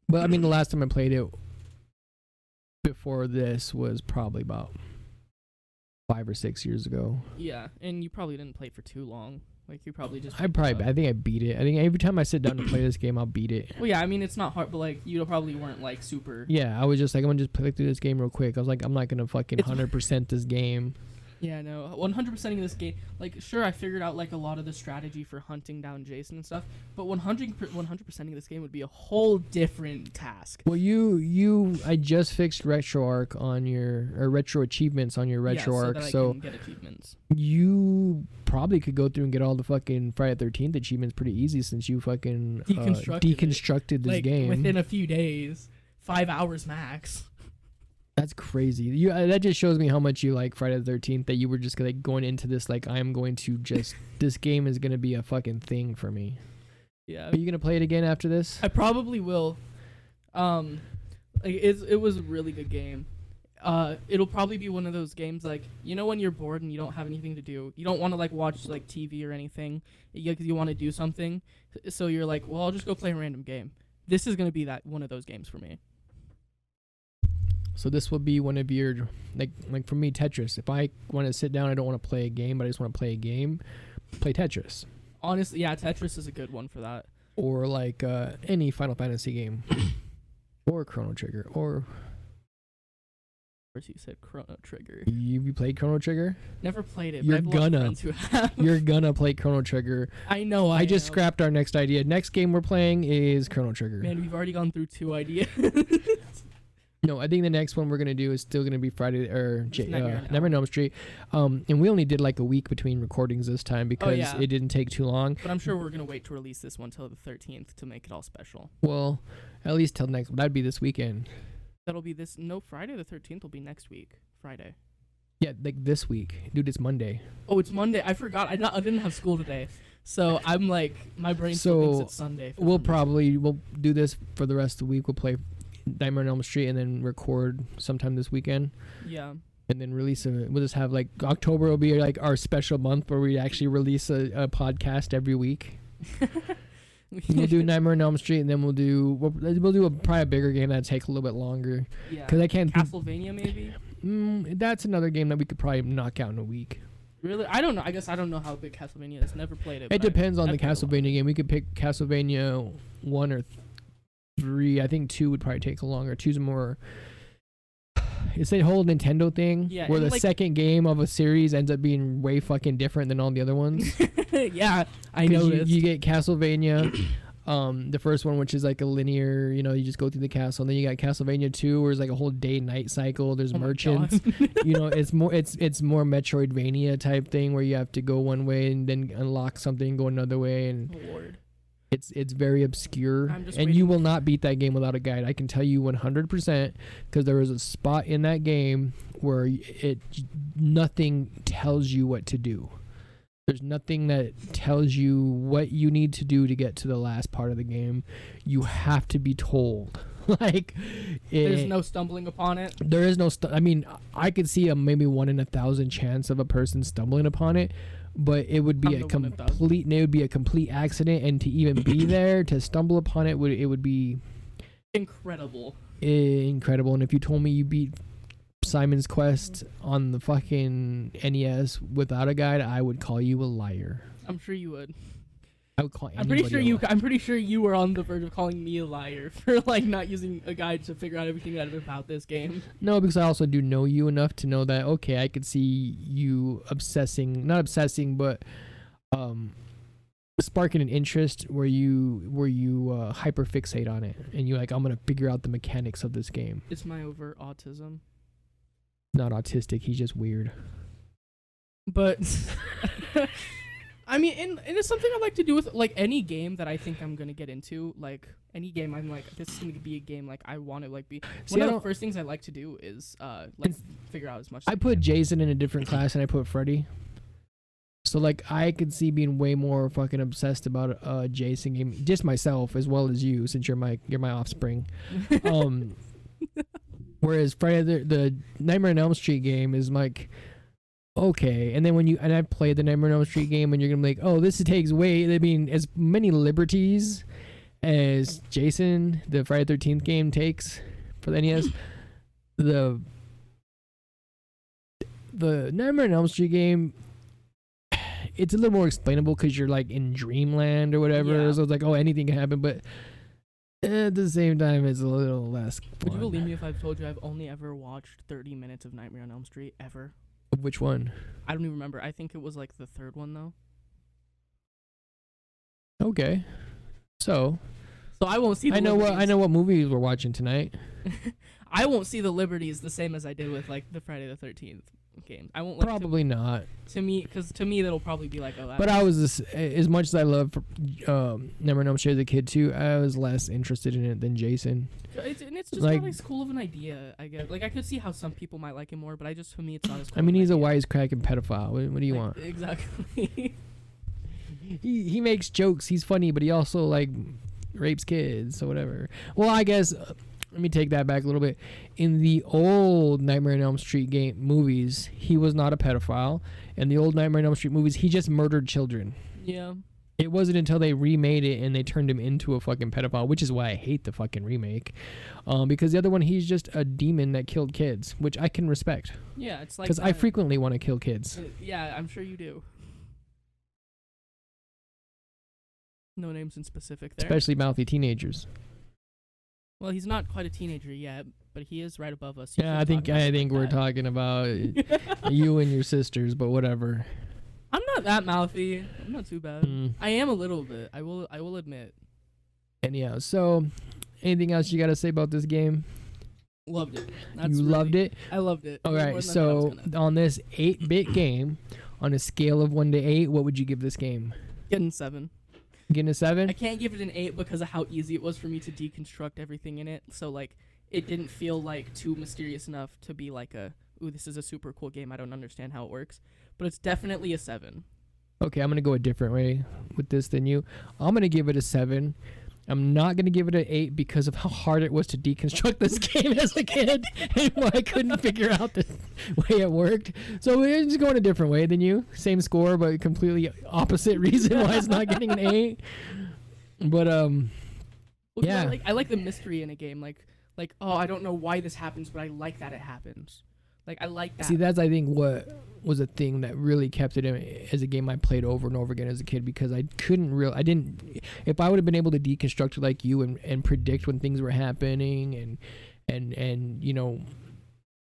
But I mean the last time I played it before this was probably about 5 or 6 years ago. Yeah, and you probably didn't play for too long. Like you probably just I think I beat it. I think every time I sit down to play this game I'll beat it. Well, yeah, I mean it's not hard, but like you probably weren't like super. Yeah, I was just like I'm going to just play through this game real quick. I was like I'm not going to fucking 100% this game. Yeah, no, 100%ing this game. Like, sure, I figured out like a lot of the strategy for hunting down Jason and stuff, but 100%ing this game would be a whole different task. Well, I just fixed retro achievements on your RetroArch, so I can get achievements. You probably could go through and get all the fucking Friday the 13th achievements pretty easy since you fucking deconstructed this game within a few days, 5 hours max. That's crazy. That just shows me how much you like Friday the 13th, that you were just like going into this like I'm going to just this game is going to be a fucking thing for me. Yeah. Are you going to play it again after this? I probably will. It was a really good game. It'll probably be one of those games like, when you're bored and you don't have anything to do, you don't want to like watch like TV or anything, because you want to do something, so you're like, well, I'll just go play a random game. This is gonna be that one of those games for me. So this will be one of your like for me, Tetris. If I want to sit down, I don't want to play a game, but I just want to play a game, play Tetris. Honestly, yeah, Tetris is a good one for that. Or like any Final Fantasy game, or Chrono Trigger, or. You said Chrono Trigger. You played Chrono Trigger? Never played it. You're but I have a lot gonna. of friends who have. You're gonna play Chrono Trigger. I know. I just scrapped our next idea. Next game we're playing is Chrono Trigger. Man, we've already gone through 2 ideas. No, I think the next one we're gonna do is still gonna be Friday or Never on Elm Street. And we only did like a week between recordings this time because it didn't take too long. But I'm sure we're gonna wait to release this one till the 13th to make it all special. Well, at least till next. That'd be this weekend. That'll be this. No, Friday the 13th will be next week. Friday. Yeah, like this week, dude. It's Monday. Oh, it's Monday. I forgot. I didn't have school today, so I'm like, my brain still thinks it's Sunday. We'll do this for the rest of the week. We'll play Nightmare on Elm Street and then record sometime this weekend. Yeah. And then release we'll just have like October will be like our special month where we actually release a podcast every week. We'll do Nightmare on Elm Street, and then we'll do probably a bigger game that'll take a little bit longer. Yeah. Because I can't. Castlevania maybe. That's another game that we could probably knock out in a week. Really? I don't know. I guess I don't know how big Castlevania is. Never played it. It depends on the Castlevania game. We could pick Castlevania 1 or 3. I think 2 would probably take longer. 2's more. It's a whole Nintendo thing where the second game of a series ends up being way fucking different than all the other ones. Yeah, I know this. You get Castlevania, the first one, which is like a linear, you just go through the castle. And then you got Castlevania 2, where it's like a whole day-night cycle. There's merchants. It's more Metroidvania type thing where you have to go one way and then unlock something, go another way, and Lord. It's very obscure, and you will not beat that game without a guide. I can tell you 100%, because there is a spot in that game where nothing tells you what to do. There's nothing that tells you what you need to do to get to the last part of the game. You have to be told. There's no stumbling upon it. There is no. I could see a maybe 1 in 1,000 chance of a person stumbling upon it. But it would be a complete accident, and to even be there to stumble upon it would be incredible. Incredible. And if you told me you beat Simon's Quest on the fucking NES without a guide, I would call you a liar. I'm sure you would. I would call. I'm pretty sure you were on the verge of calling me a liar for not using a guide to figure out everything about this game. No, because I also do know you enough to know that I could see you not obsessing, but sparking an interest where you hyper fixate on it, and you're like, I'm gonna figure out the mechanics of this game. It's my overt autism. Not autistic. He's just weird. But. I mean, and it's something I like to do with any game that I think I'm gonna get into. Like any game, I'm like, this is gonna be a game I want to be. One of the first things I like to do is figure out as much. I put Jason in a different class, and I put Freddy. So I could see being way more fucking obsessed about a Jason game, just myself as well as you, since you're my offspring. Whereas Friday the Nightmare on Elm Street game is like. Okay, and then I played the Nightmare on Elm Street game, and you're gonna be like, oh, this takes as many liberties as Jason, the Friday the 13th game, takes for the NES. The Nightmare on Elm Street game, it's a little more explainable because you're in dreamland or whatever. Yeah. So it's anything can happen, but at the same time, it's a little less fun. Would you believe me if I've told you I've only ever watched 30 minutes of Nightmare on Elm Street ever? Which one? I don't even remember. I think it was the third one though. Okay. So I won't see. I know what movies we're watching tonight. I won't see the liberties the same as I did with the Friday the 13th game. I won't. Probably not. To me, because that'll probably be But I was as much as I loved Never Know Share as a kid too. I was less interested in it than Jason. It's just not as cool of an idea. I guess. I could see how some people might like it more, but for me, it's not as cool. I mean, he's a wisecracking pedophile. What do you want? Exactly. he makes jokes. He's funny, but he also rapes kids, so whatever. Well, I guess let me take that back a little bit. In the old Nightmare on Elm Street movies, he was not a pedophile. In the old Nightmare on Elm Street movies, he just murdered children. Yeah. It wasn't until they remade it and they turned him into a fucking pedophile, which is why I hate the fucking remake. Because the other one, he's just a demon that killed kids, which I can respect. Yeah, it's like... Because I frequently want to kill kids. Yeah, I'm sure you do. No names in specific there. Especially mouthy teenagers. Well, he's not quite a teenager yet, but he is right above us. Yeah, I think we're talking about you and your sisters, but whatever. I'm not that mouthy. I'm not too bad. I am a little bit. I will admit. And yeah, so anything else you got to say about this game? Loved it. Loved it? I loved it. All right, so on this 8-bit game, on a scale of 1 to 8, what would you give this game? Getting 7. Getting a 7? I can't give it an 8 because of how easy it was for me to deconstruct everything in it. So, like, it didn't feel, like, too mysterious enough to be, like, ooh, this is a super cool game. I don't understand how it works. But it's definitely a 7. Okay, I'm going to go a different way with this than you. I'm going to give it a 7. I'm not going to give it an 8 because of how hard it was to deconstruct this game as a kid and why I couldn't figure out the way it worked. So we're just going a different way than you. Same score, but completely opposite reason why it's not getting an 8. But, yeah. I like the mystery in a game. Like, oh, I don't know why this happens, but I like that it happens. Like, I like that. See, that's, I think, what was a thing that really kept it in as a game I played over and over again as a kid, because I didn't, if I would have been able to deconstruct it like you and predict when things were happening and you know.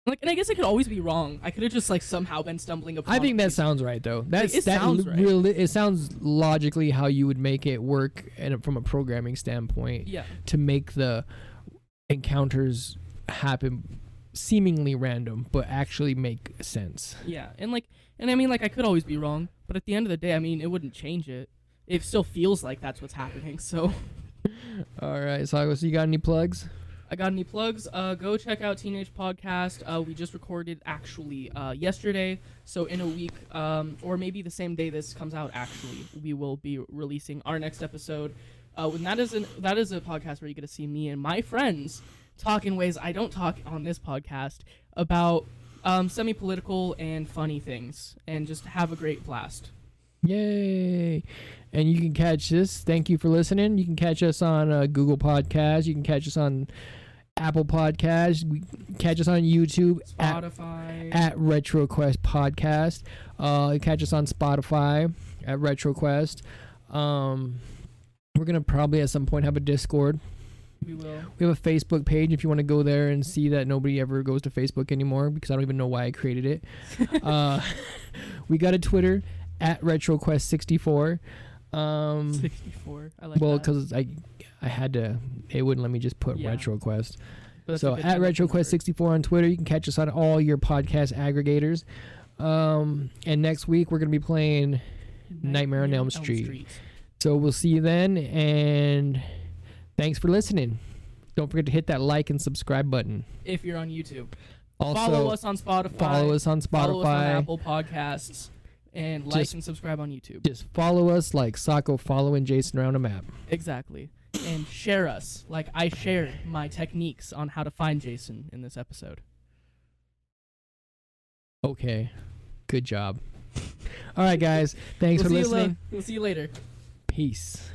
Like, and I guess I could always be wrong. I could have just, like, somehow been stumbling upon I think that sounds right, though. It sounds right. It sounds logically how you would make it work from a programming standpoint. Yeah. To make the encounters happen seemingly random, but actually make sense. Yeah, and I mean, like, I could always be wrong, but at the end of the day, I mean, it wouldn't change it. It still feels like that's what's happening, so. All right, so you got any plugs? I got any plugs? Go check out Teenage Podcast. We just recorded, actually, yesterday, so in a week, or maybe the same day this comes out, actually, we will be releasing our next episode. And that is a podcast where you get to see me and my friends talk in ways I don't talk on this podcast about semi-political and funny things, and just have a great blast. Yay! And you can catch this. Thank you for listening. You can catch us on Google Podcasts. You can catch us on Apple Podcasts. Catch us on YouTube. Spotify. At RetroQuest Podcast. Catch us on Spotify at RetroQuest. We're going to probably at some point have a Discord. We will. We have a Facebook page if you want to go there and see that nobody ever goes to Facebook anymore because I don't even know why I created it. We got a Twitter at RetroQuest64. 64. I like that. Well, because I had to. It wouldn't let me just put RetroQuest. So at RetroQuest64 on Twitter. You can catch us on all your podcast aggregators. And next week we're going to be playing Nightmare on Elm Street. So we'll see you then, and thanks for listening. Don't forget to hit that like and subscribe button. If you're on YouTube. Also, follow us on Spotify. Follow us on Apple Podcasts. And like and subscribe on YouTube. Just follow us like Sako following Jason around a map. Exactly. And share us like I shared my techniques on how to find Jason in this episode. Okay. Good job. All right, guys. Thanks for listening. We'll see you later. Peace.